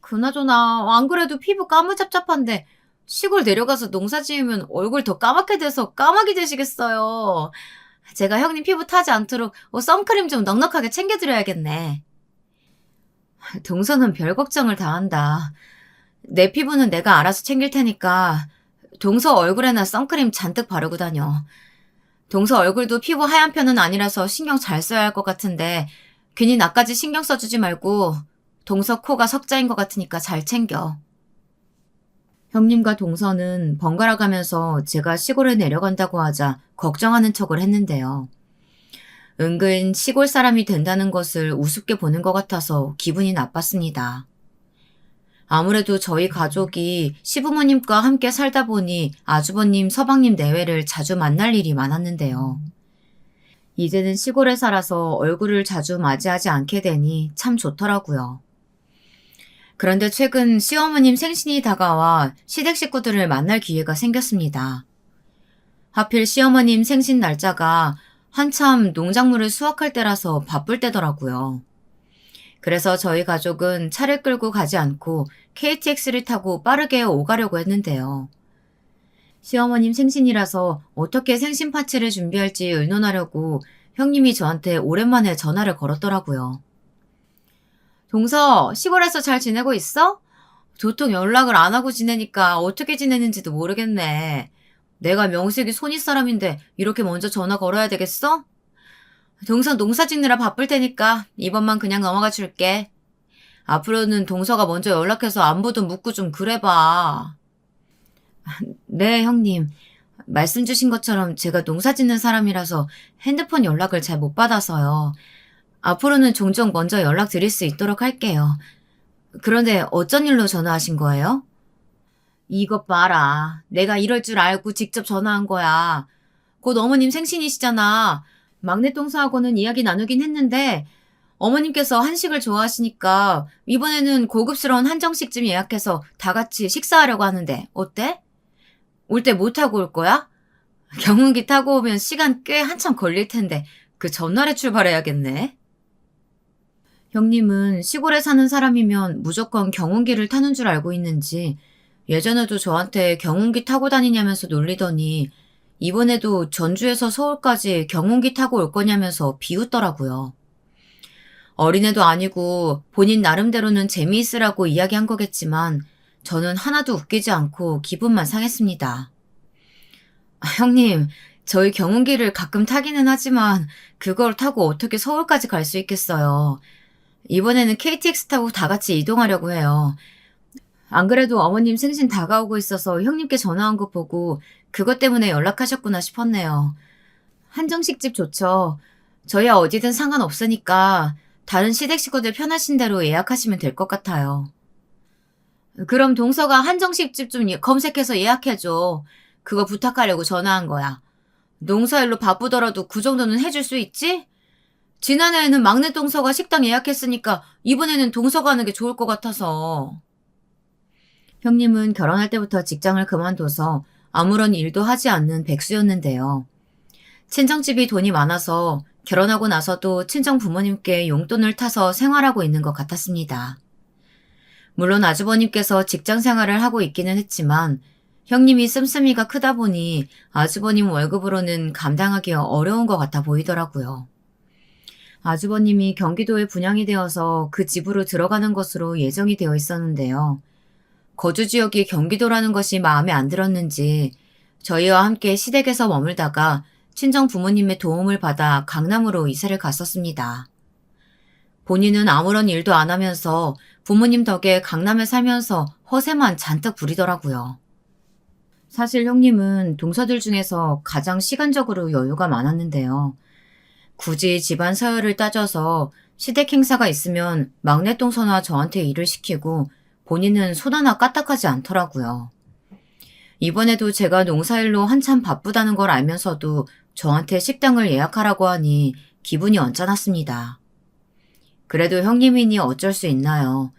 그나저나 안 그래도 피부 까무잡잡한데 시골 내려가서 농사 지으면 얼굴 더 까맣게 돼서 까마귀 되시겠어요. 제가 형님 피부 타지 않도록 선크림 좀 넉넉하게 챙겨드려야겠네. 동서는 별 걱정을 다 한다. 내 피부는 내가 알아서 챙길 테니까 동서 얼굴에나 선크림 잔뜩 바르고 다녀. 동서 얼굴도 피부 하얀 편은 아니라서 신경 잘 써야 할 것 같은데 괜히 나까지 신경 써주지 말고 동서 코가 석자인 것 같으니까 잘 챙겨. 형님과 동서는 번갈아 가면서 제가 시골에 내려간다고 하자 걱정하는 척을 했는데요. 은근 시골 사람이 된다는 것을 우습게 보는 것 같아서 기분이 나빴습니다. 아무래도 저희 가족이 시부모님과 함께 살다 보니 아주버님, 서방님 내외를 자주 만날 일이 많았는데요. 이제는 시골에 살아서 얼굴을 자주 맞이하지 않게 되니 참 좋더라고요. 그런데 최근 시어머님 생신이 다가와 시댁 식구들을 만날 기회가 생겼습니다. 하필 시어머님 생신 날짜가 한참 농작물을 수확할 때라서 바쁠 때더라고요. 그래서 저희 가족은 차를 끌고 가지 않고 KTX를 타고 빠르게 오가려고 했는데요. 시어머님 생신이라서 어떻게 생신 파티를 준비할지 의논하려고 형님이 저한테 오랜만에 전화를 걸었더라고요. 동서, 시골에서 잘 지내고 있어? 도통 연락을 안 하고 지내니까 어떻게 지내는지도 모르겠네. 내가 명색이 손윗 사람인데 이렇게 먼저 전화 걸어야 되겠어? 동서 농사 짓느라 바쁠 테니까 이번만 그냥 넘어가 줄게. 앞으로는 동서가 먼저 연락해서 안부도 묻고 좀 그래봐. 네, 형님. 말씀 주신 것처럼 제가 농사 짓는 사람이라서 핸드폰 연락을 잘 못 받아서요. 앞으로는 종종 먼저 연락드릴 수 있도록 할게요. 그런데 어쩐 일로 전화하신 거예요? 이것 봐라. 내가 이럴 줄 알고 직접 전화한 거야. 곧 어머님 생신이시잖아. 막내 동서하고는 이야기 나누긴 했는데 어머님께서 한식을 좋아하시니까 이번에는 고급스러운 한정식 좀 예약해서 다 같이 식사하려고 하는데 어때? 올 때 뭐 타고 올 거야? 경운기 타고 오면 시간 꽤 한참 걸릴 텐데 그 전날에 출발해야겠네. 형님은 시골에 사는 사람이면 무조건 경운기를 타는 줄 알고 있는지 예전에도 저한테 경운기 타고 다니냐면서 놀리더니 이번에도 전주에서 서울까지 경운기 타고 올 거냐면서 비웃더라고요. 어린애도 아니고 본인 나름대로는 재미있으라고 이야기한 거겠지만 저는 하나도 웃기지 않고 기분만 상했습니다. 형님, 저희 경운기를 가끔 타기는 하지만 그걸 타고 어떻게 서울까지 갈 수 있겠어요. 이번에는 KTX 타고 다 같이 이동하려고 해요. 안 그래도 어머님 생신 다가오고 있어서 형님께 전화한 거 보고 그것 때문에 연락하셨구나 싶었네요. 한정식집 좋죠. 저희야 어디든 상관없으니까 다른 시댁 식구들 편하신 대로 예약하시면 될 것 같아요. 그럼 동서가 한정식집 좀 검색해서 예약해줘. 그거 부탁하려고 전화한 거야. 농사일로 바쁘더라도 그 정도는 해줄 수 있지? 지난해에는 막내 동서가 식당 예약했으니까 이번에는 동서가 하는 게 좋을 것 같아서. 형님은 결혼할 때부터 직장을 그만둬서 아무런 일도 하지 않는 백수였는데요. 친정집이 돈이 많아서 결혼하고 나서도 친정 부모님께 용돈을 타서 생활하고 있는 것 같았습니다. 물론 아주버님께서 직장 생활을 하고 있기는 했지만 형님이 씀씀이가 크다 보니 아주버님 월급으로는 감당하기 어려운 것 같아 보이더라고요. 아주버님이 경기도에 분양이 되어서 그 집으로 들어가는 것으로 예정이 되어 있었는데요. 거주 지역이 경기도라는 것이 마음에 안 들었는지 저희와 함께 시댁에서 머물다가 친정 부모님의 도움을 받아 강남으로 이사를 갔었습니다. 본인은 아무런 일도 안 하면서 부모님 덕에 강남에 살면서 허세만 잔뜩 부리더라고요. 사실 형님은 동서들 중에서 가장 시간적으로 여유가 많았는데요. 굳이 집안 서열을 따져서 시댁 행사가 있으면 막내 동서나 저한테 일을 시키고 본인은 손 하나 까딱하지 않더라고요. 이번에도 제가 농사일로 한참 바쁘다는 걸 알면서도 저한테 식당을 예약하라고 하니 기분이 언짢았습니다. 그래도 형님이니 어쩔 수 있나요?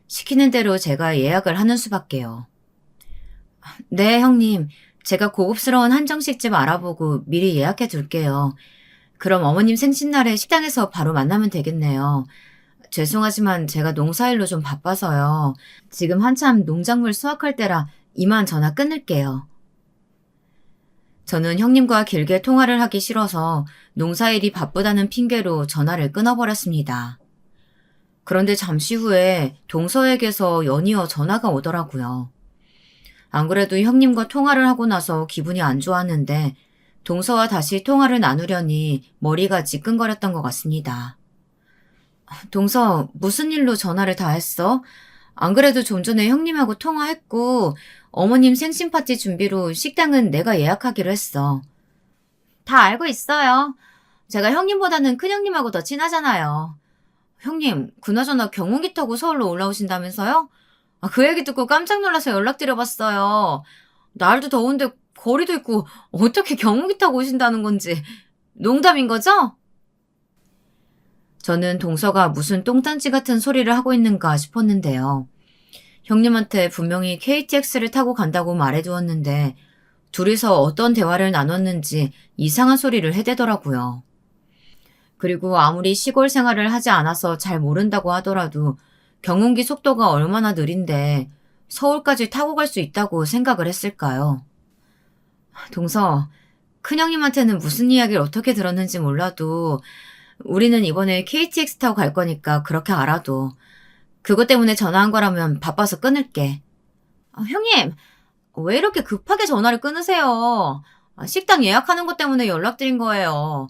시키는 대로 제가 예약을 하는 수밖에요. 네, 형님. 제가 고급스러운 한정식집 알아보고 미리 예약해 둘게요. 그럼 어머님 생신날에 식당에서 바로 만나면 되겠네요. 죄송하지만 제가 농사일로 좀 바빠서요. 지금 한참 농작물 수확할 때라 이만 전화 끊을게요. 저는 형님과 길게 통화를 하기 싫어서 농사일이 바쁘다는 핑계로 전화를 끊어버렸습니다. 그런데 잠시 후에 동서에게서 연이어 전화가 오더라고요. 안 그래도 형님과 통화를 하고 나서 기분이 안 좋았는데 동서와 다시 통화를 나누려니 머리가 지끈거렸던 것 같습니다. 동서, 무슨 일로 전화를 다 했어? 안 그래도 좀 전에 형님하고 통화했고 어머님 생신 파티 준비로 식당은 내가 예약하기로 했어. 다 알고 있어요. 제가 형님보다는 큰형님하고 더 친하잖아요. 형님, 그나저나 경운기 타고 서울로 올라오신다면서요? 그 얘기 듣고 깜짝 놀라서 연락드려봤어요. 날도 더운데 거리도 있고 어떻게 경운기 타고 오신다는 건지 농담인 거죠? 저는 동서가 무슨 똥단지 같은 소리를 하고 있는가 싶었는데요. 형님한테 분명히 KTX를 타고 간다고 말해두었는데 둘이서 어떤 대화를 나눴는지 이상한 소리를 해대더라고요. 그리고 아무리 시골 생활을 하지 않아서 잘 모른다고 하더라도 경운기 속도가 얼마나 느린데 서울까지 타고 갈 수 있다고 생각을 했을까요? 동서, 큰형님한테는 무슨 이야기를 어떻게 들었는지 몰라도 우리는 이번에 KTX 타고 갈 거니까 그렇게 알아도. 그것 때문에 전화한 거라면 바빠서 끊을게. 형님, 왜 이렇게 급하게 전화를 끊으세요? 식당 예약하는 것 때문에 연락드린 거예요.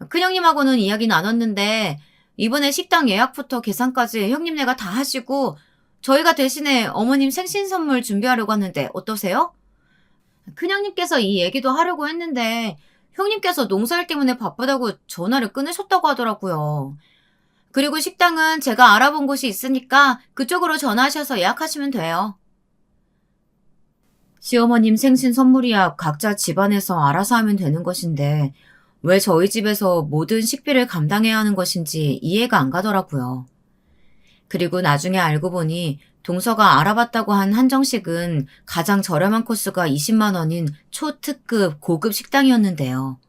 큰형님하고는 이야기 나눴는데 이번에 식당 예약부터 계산까지 형님네가 다 하시고 저희가 대신에 어머님 생신 선물 준비하려고 하는데 어떠세요? 큰형님께서 이 얘기도 하려고 했는데 형님께서 농사일 때문에 바쁘다고 전화를 끊으셨다고 하더라고요. 그리고 식당은 제가 알아본 곳이 있으니까 그쪽으로 전화하셔서 예약하시면 돼요. 시어머님 생신 선물이야 각자 집안에서 알아서 하면 되는 것인데 왜 저희 집에서 모든 식비를 감당해야 하는 것인지 이해가 안 가더라고요. 그리고 나중에 알고 보니 동서가 알아봤다고 한 한정식은 가장 저렴한 코스가 20만 원인 초특급 고급 식당이었는데요.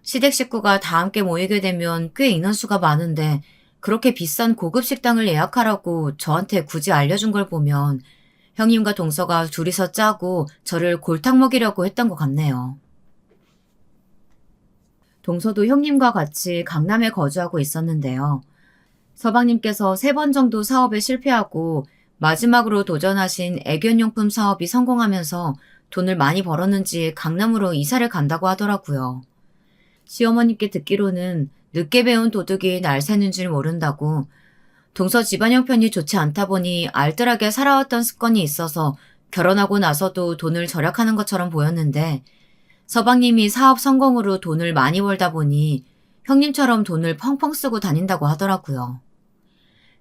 시댁 식구가 다 함께 모이게 되면 꽤 인원수가 많은데 그렇게 비싼 고급 식당을 예약하라고 저한테 굳이 알려준 걸 보면 형님과 동서가 둘이서 짜고 저를 골탕 먹이려고 했던 것 같네요. 동서도 형님과 같이 강남에 거주하고 있었는데요. 서방님께서 3번 정도 사업에 실패하고 마지막으로 도전하신 애견용품 사업이 성공하면서 돈을 많이 벌었는지 강남으로 이사를 간다고 하더라고요. 시어머님께 듣기로는 늦게 배운 도둑이 날 새는 줄 모른다고 동서 집안 형편이 좋지 않다 보니 알뜰하게 살아왔던 습관이 있어서 결혼하고 나서도 돈을 절약하는 것처럼 보였는데 서방님이 사업 성공으로 돈을 많이 벌다 보니 형님처럼 돈을 펑펑 쓰고 다닌다고 하더라고요.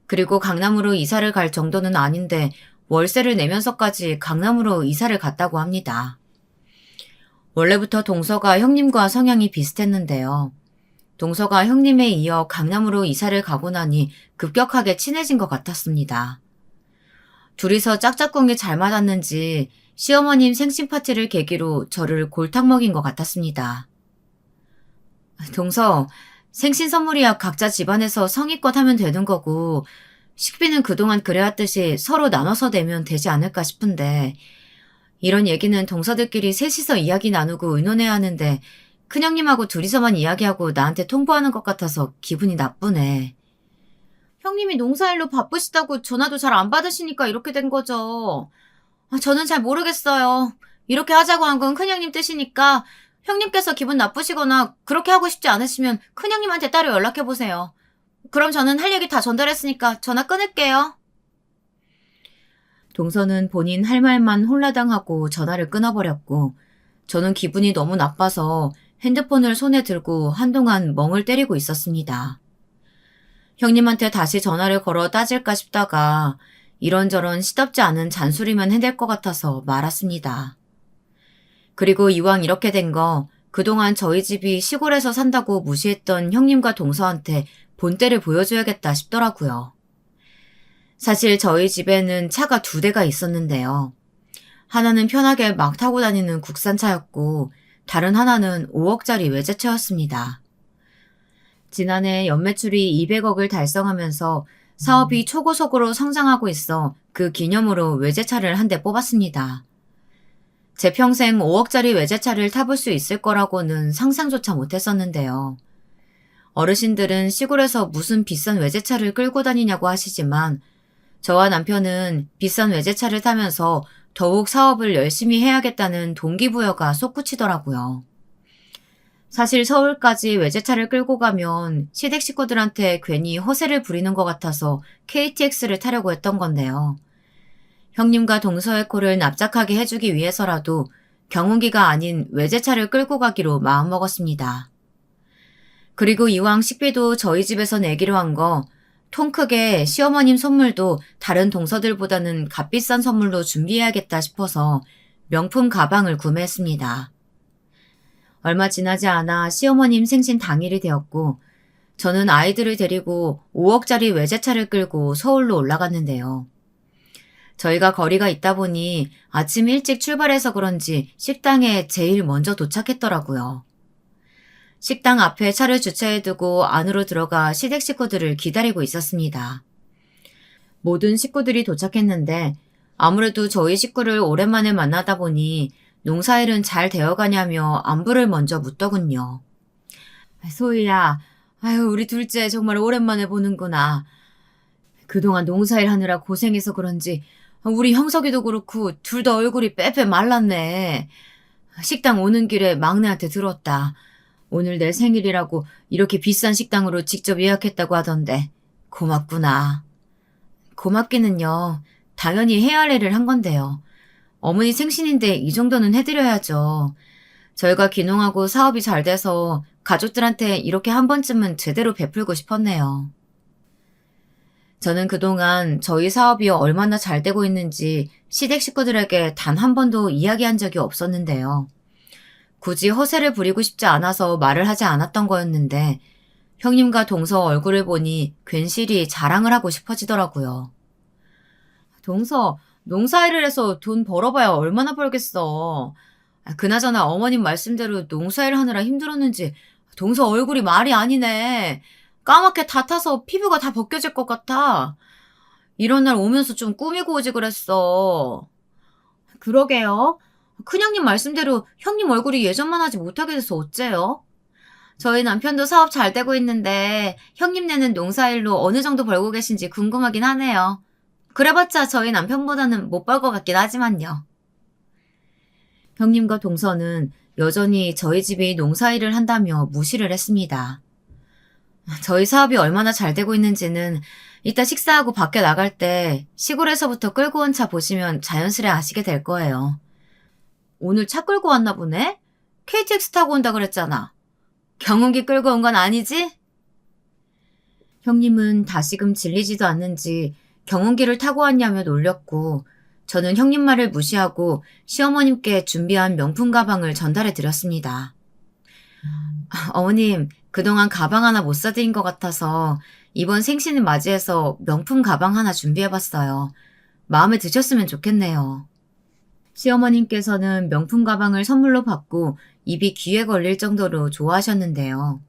그리고 강남으로 이사를 갈 정도는 아닌데 월세를 내면서까지 강남으로 이사를 갔다고 합니다. 원래부터 동서가 형님과 성향이 비슷했는데요. 동서가 형님에 이어 강남으로 이사를 가고 나니 급격하게 친해진 것 같았습니다. 둘이서 짝짝꿍이 잘 맞았는지 시어머님 생신 파티를 계기로 저를 골탕 먹인 것 같았습니다. 동서, 생신 선물이야 각자 집안에서 성의껏 하면 되는 거고 식비는 그동안 그래왔듯이 서로 나눠서 내면 되지 않을까 싶은데 이런 얘기는 동서들끼리 셋이서 이야기 나누고 의논해야 하는데 큰형님하고 둘이서만 이야기하고 나한테 통보하는 것 같아서 기분이 나쁘네. 형님이 농사일로 바쁘시다고 전화도 잘 안 받으시니까 이렇게 된 거죠. 저는 잘 모르겠어요. 이렇게 하자고 한 건 큰형님 뜻이니까 형님께서 기분 나쁘시거나 그렇게 하고 싶지 않으시면 큰형님한테 따로 연락해보세요. 그럼 저는 할 얘기 다 전달했으니까 전화 끊을게요. 동서는 본인 할 말만 홀라당하고 전화를 끊어버렸고 저는 기분이 너무 나빠서 핸드폰을 손에 들고 한동안 멍을 때리고 있었습니다. 형님한테 다시 전화를 걸어 따질까 싶다가 이런저런 시덥지 않은 잔소리만 해댈 것 같아서 말았습니다. 그리고 이왕 이렇게 된 거 그동안 저희 집이 시골에서 산다고 무시했던 형님과 동서한테 본때를 보여줘야겠다 싶더라고요. 사실 저희 집에는 차가 2대가 있었는데요. 하나는 편하게 막 타고 다니는 국산차였고 다른 하나는 5억짜리 외제차였습니다. 지난해 연매출이 200억을 달성하면서 사업이 초고속으로 성장하고 있어 그 기념으로 외제차를 한 대 뽑았습니다. 제 평생 5억짜리 외제차를 타볼 수 있을 거라고는 상상조차 못했었는데요. 어르신들은 시골에서 무슨 비싼 외제차를 끌고 다니냐고 하시지만 저와 남편은 비싼 외제차를 타면서 더욱 사업을 열심히 해야겠다는 동기부여가 솟구치더라고요. 사실 서울까지 외제차를 끌고 가면 시댁 식구들한테 괜히 허세를 부리는 것 같아서 KTX를 타려고 했던 건데요. 형님과 동서의 코를 납작하게 해주기 위해서라도 경운기가 아닌 외제차를 끌고 가기로 마음먹었습니다. 그리고 이왕 식비도 저희 집에서 내기로 한 거 통 크게 시어머님 선물도 다른 동서들보다는 값비싼 선물로 준비해야겠다 싶어서 명품 가방을 구매했습니다. 얼마 지나지 않아 시어머님 생신 당일이 되었고 저는 아이들을 데리고 5억짜리 외제차를 끌고 서울로 올라갔는데요. 저희가 거리가 있다 보니 아침 일찍 출발해서 그런지 식당에 제일 먼저 도착했더라고요. 식당 앞에 차를 주차해두고 안으로 들어가 시댁 식구들을 기다리고 있었습니다. 모든 식구들이 도착했는데 아무래도 저희 식구를 오랜만에 만나다 보니 농사일은 잘 되어가냐며 안부를 먼저 묻더군요. 소희야, 아유 우리 둘째 정말 오랜만에 보는구나. 그동안 농사일 하느라 고생해서 그런지 우리 형석이도 그렇고 둘 다 얼굴이 빼빼 말랐네. 식당 오는 길에 막내한테 들었다. 오늘 내 생일이라고 이렇게 비싼 식당으로 직접 예약했다고 하던데 고맙구나. 고맙기는요. 당연히 해야 할 일을 한 건데요. 어머니 생신인데 이 정도는 해드려야죠. 저희가 귀농하고 사업이 잘 돼서 가족들한테 이렇게 한 번쯤은 제대로 베풀고 싶었네요. 저는 그동안 저희 사업이 얼마나 잘 되고 있는지 시댁 식구들에게 단 한 번도 이야기한 적이 없었는데요. 굳이 허세를 부리고 싶지 않아서 말을 하지 않았던 거였는데 형님과 동서 얼굴을 보니 괜시리 자랑을 하고 싶어지더라고요. 동서, 농사일을 해서 돈 벌어봐야 얼마나 벌겠어. 그나저나 어머님 말씀대로 농사일 하느라 힘들었는지 동서 얼굴이 말이 아니네. 까맣게 다 타서 피부가 다 벗겨질 것 같아. 이런 날 오면서 좀 꾸미고 오지 그랬어. 그러게요. 큰형님 말씀대로 형님 얼굴이 예전만 하지 못하게 돼서 어째요? 저희 남편도 사업 잘 되고 있는데 형님네는 농사일로 어느 정도 벌고 계신지 궁금하긴 하네요. 그래봤자 저희 남편보다는 못 벌 것 같긴 하지만요. 형님과 동서는 여전히 저희 집이 농사일을 한다며 무시를 했습니다. 저희 사업이 얼마나 잘 되고 있는지는 이따 식사하고 밖에 나갈 때 시골에서부터 끌고 온 차 보시면 자연스레 아시게 될 거예요. 오늘 차 끌고 왔나 보네? KTX 타고 온다 그랬잖아. 경운기 끌고 온 건 아니지? 형님은 다시금 질리지도 않는지 경운기를 타고 왔냐며 놀렸고 저는 형님 말을 무시하고 시어머님께 준비한 명품 가방을 전달해 드렸습니다. 어머님, 그동안 가방 하나 못 사드린 것 같아서 이번 생신을 맞이해서 명품 가방 하나 준비해봤어요. 마음에 드셨으면 좋겠네요. 시어머님께서는 명품 가방을 선물로 받고 입이 귀에 걸릴 정도로 좋아하셨는데요.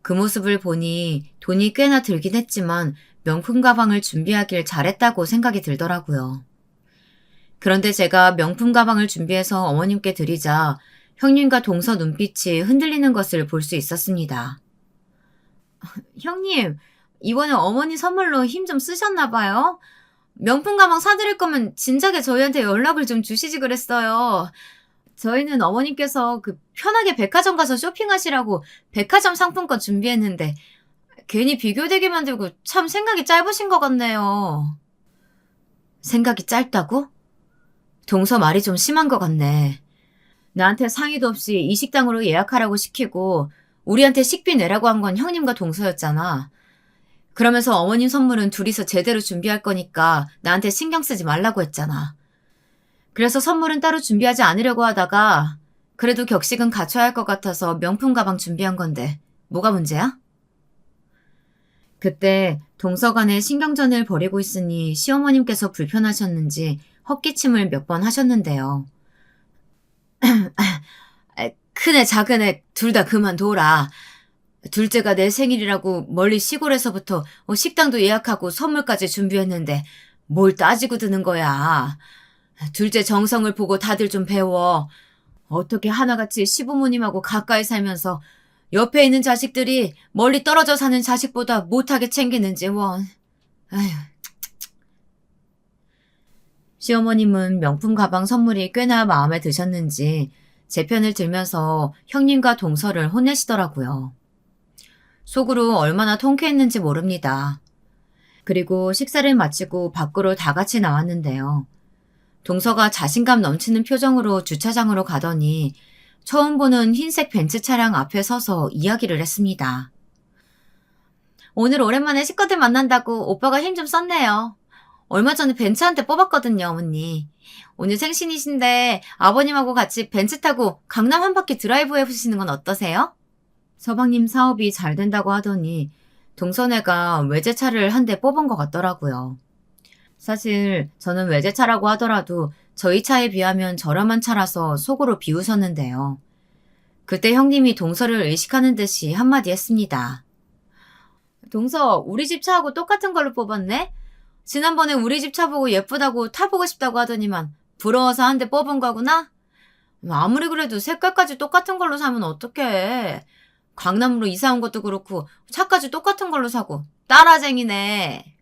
그 모습을 보니 돈이 꽤나 들긴 했지만 명품 가방을 준비하길 잘했다고 생각이 들더라고요. 그런데 제가 명품 가방을 준비해서 어머님께 드리자 형님과 동서 눈빛이 흔들리는 것을 볼 수 있었습니다. 형님, 이번에 어머니 선물로 힘 좀 쓰셨나 봐요? 명품 가방 사드릴 거면 진작에 저희한테 연락을 좀 주시지 그랬어요. 저희는 어머님께서 편하게 백화점 가서 쇼핑하시라고 백화점 상품권 준비했는데 괜히 비교되게 만들고 참 생각이 짧으신 것 같네요. 생각이 짧다고? 동서 말이 좀 심한 것 같네. 나한테 상의도 없이 이 식당으로 예약하라고 시키고 우리한테 식비 내라고 한 건 형님과 동서였잖아. 그러면서 어머님 선물은 둘이서 제대로 준비할 거니까 나한테 신경 쓰지 말라고 했잖아. 그래서 선물은 따로 준비하지 않으려고 하다가 그래도 격식은 갖춰야 할 것 같아서 명품 가방 준비한 건데 뭐가 문제야? 그때 동서간에 신경전을 벌이고 있으니 시어머님께서 불편하셨는지 헛기침을 몇 번 하셨는데요. 큰애 작은애 둘 다 그만둬라. 둘째가 내 생일이라고 멀리 시골에서부터 식당도 예약하고 선물까지 준비했는데 뭘 따지고 드는 거야. 둘째 정성을 보고 다들 좀 배워. 어떻게 하나같이 시부모님하고 가까이 살면서 옆에 있는 자식들이 멀리 떨어져 사는 자식보다 못하게 챙기는지 원. 아휴. 시어머님은 명품 가방 선물이 꽤나 마음에 드셨는지 제 편을 들면서 형님과 동서를 혼내시더라고요. 속으로 얼마나 통쾌했는지 모릅니다. 그리고 식사를 마치고 밖으로 다 같이 나왔는데요. 동서가 자신감 넘치는 표정으로 주차장으로 가더니 처음 보는 흰색 벤츠 차량 앞에 서서 이야기를 했습니다. 오늘 오랜만에 식구들 만난다고 오빠가 힘 좀 썼네요. 얼마 전에 벤츠 한 대 뽑았거든요, 어머니. 오늘 생신이신데 아버님하고 같이 벤츠 타고 강남 한 바퀴 드라이브 해보시는 건 어떠세요? 서방님 사업이 잘 된다고 하더니 동서네가 외제차를 한 대 뽑은 것 같더라고요. 사실 저는 외제차라고 하더라도 저희 차에 비하면 저렴한 차라서 속으로 비웃었는데요. 그때 형님이 동서를 의식하는 듯이 한마디 했습니다. 동서, 우리 집 차하고 똑같은 걸로 뽑았네? 지난번에 우리 집 차 보고 예쁘다고 타보고 싶다고 하더니만 부러워서 한 대 뽑은 거구나? 아무리 그래도 색깔까지 똑같은 걸로 사면 어떡해. 강남으로 이사 온 것도 그렇고 차까지 똑같은 걸로 사고 따라쟁이네.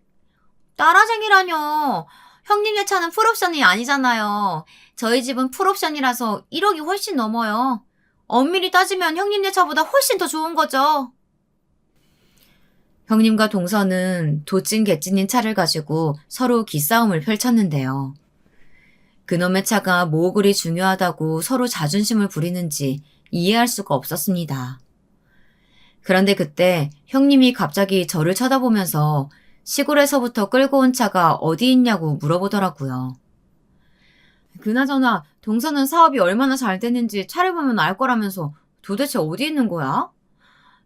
따라쟁이라뇨. 형님네 차는 풀옵션이 아니잖아요. 저희 집은 풀옵션이라서 1억이 훨씬 넘어요. 엄밀히 따지면 형님네 차보다 훨씬 더 좋은 거죠. 형님과 동서는 도찐 개찐인 차를 가지고 서로 기싸움을 펼쳤는데요. 그놈의 차가 뭐 그리 중요하다고 서로 자존심을 부리는지 이해할 수가 없었습니다. 그런데 그때 형님이 갑자기 저를 쳐다보면서 시골에서부터 끌고 온 차가 어디 있냐고 물어보더라고요. 그나저나 동서는 사업이 얼마나 잘 됐는지 차를 보면 알 거라면서 도대체 어디 있는 거야?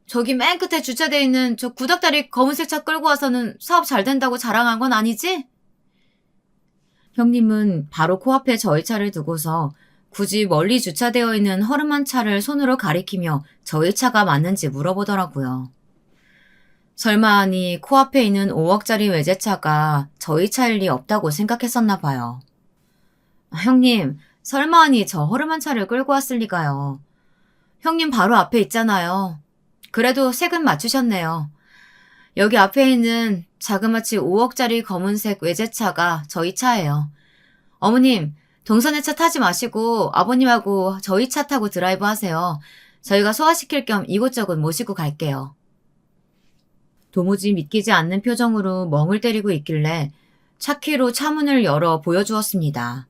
저기 맨 끝에 주차돼 있는 저 구닥다리 검은색 차 끌고 와서는 사업 잘 된다고 자랑한 건 아니지? 형님은 바로 코앞에 저희 차를 두고서 굳이 멀리 주차되어 있는 허름한 차를 손으로 가리키며 저희 차가 맞는지 물어보더라고요. 설마 하니 코앞에 있는 5억짜리 외제차가 저희 차일 리 없다고 생각했었나 봐요. 형님, 설마 하니 저 허름한 차를 끌고 왔을 리가요. 형님 바로 앞에 있잖아요. 그래도 색은 맞추셨네요. 여기 앞에 있는 자그마치 5억짜리 검은색 외제차가 저희 차예요. 어머님, 동선의 차 타지 마시고 아버님하고 저희 차 타고 드라이브 하세요. 저희가 소화시킬 겸 이곳저곳 모시고 갈게요. 도무지 믿기지 않는 표정으로 멍을 때리고 있길래 차키로 차문을 열어 보여주었습니다.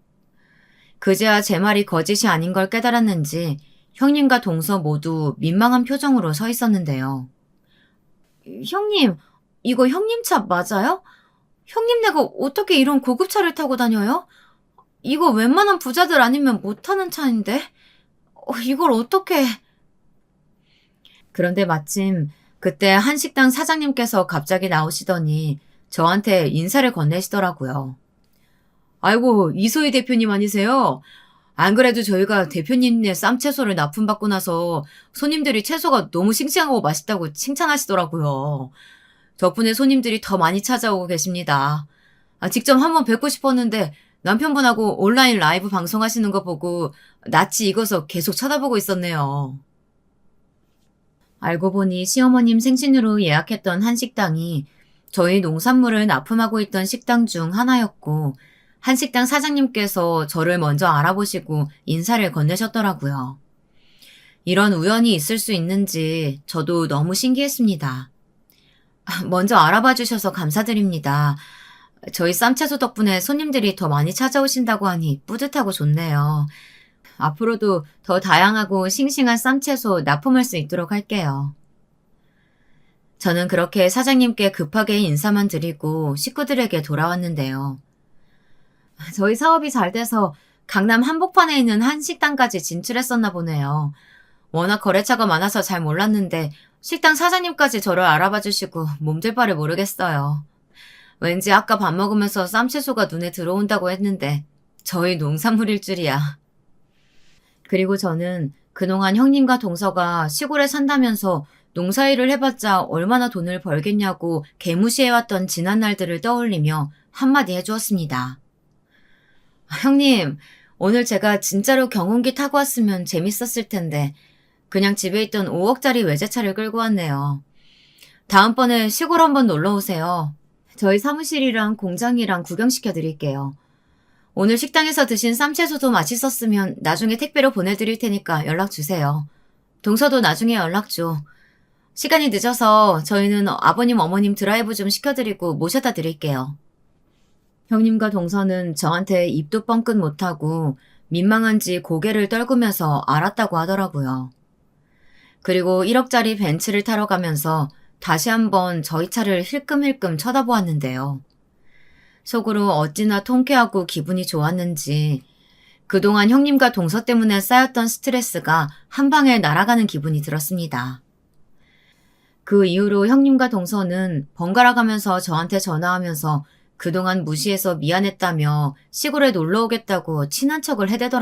그제야 제 말이 거짓이 아닌 걸 깨달았는지 형님과 동서 모두 민망한 표정으로 서 있었는데요. 형님, 이거 형님 차 맞아요? 형님 내가 어떻게 이런 고급차를 타고 다녀요? 이거 웬만한 부자들 아니면 못 타는 차인데? 이걸 어떻게... 그런데 마침 그때 한식당 사장님께서 갑자기 나오시더니 저한테 인사를 건네시더라고요. 아이고, 이소희 대표님 아니세요? 안 그래도 저희가 대표님네 쌈채소를 납품받고 나서 손님들이 채소가 너무 싱싱하고 맛있다고 칭찬하시더라고요. 덕분에 손님들이 더 많이 찾아오고 계십니다. 직접 한번 뵙고 싶었는데 남편분하고 온라인 라이브 방송하시는 거 보고 낯이 익어서 계속 쳐다보고 있었네요. 알고 보니 시어머님 생신으로 예약했던 한식당이 저희 농산물을 납품하고 있던 식당 중 하나였고 한식당 사장님께서 저를 먼저 알아보시고 인사를 건네셨더라고요. 이런 우연이 있을 수 있는지 저도 너무 신기했습니다. 먼저 알아봐 주셔서 감사드립니다. 저희 쌈채소 덕분에 손님들이 더 많이 찾아오신다고 하니 뿌듯하고 좋네요. 앞으로도 더 다양하고 싱싱한 쌈채소 납품할 수 있도록 할게요. 저는 그렇게 사장님께 급하게 인사만 드리고 식구들에게 돌아왔는데요. 저희 사업이 잘 돼서 강남 한복판에 있는 한식당까지 진출했었나 보네요. 워낙 거래처가 많아서 잘 몰랐는데 식당 사장님까지 저를 알아봐 주시고 몸둘 바를 모르겠어요. 왠지 아까 밥 먹으면서 쌈채소가 눈에 들어온다고 했는데 저희 농산물일 줄이야. 그리고 저는 그동안 형님과 동서가 시골에 산다면서 농사일을 해봤자 얼마나 돈을 벌겠냐고 개무시해왔던 지난 날들을 떠올리며 한마디 해주었습니다. 형님, 오늘 제가 진짜로 경운기 타고 왔으면 재밌었을 텐데 그냥 집에 있던 5억짜리 외제차를 끌고 왔네요. 다음번에 시골 한번 놀러 오세요. 저희 사무실이랑 공장이랑 구경시켜 드릴게요. 오늘 식당에서 드신 쌈채소도 맛있었으면 나중에 택배로 보내드릴 테니까 연락 주세요. 동서도 나중에 연락 줘. 시간이 늦어서 저희는 아버님, 어머님 드라이브 좀 시켜드리고 모셔다 드릴게요. 형님과 동서는 저한테 입도 뻥끗 못하고 민망한지 고개를 떨구면서 알았다고 하더라고요. 그리고 1억짜리 벤츠를 타러 가면서 다시 한번 저희 차를 힐끔힐끔 쳐다보았는데요. 속으로 어찌나 통쾌하고 기분이 좋았는지 그동안 형님과 동서 때문에 쌓였던 스트레스가 한 방에 날아가는 기분이 들었습니다. 그 이후로 형님과 동서는 번갈아 가면서 저한테 전화하면서 그동안 무시해서 미안했다며 시골에 놀러 오겠다고 친한 척을 해대더라고요.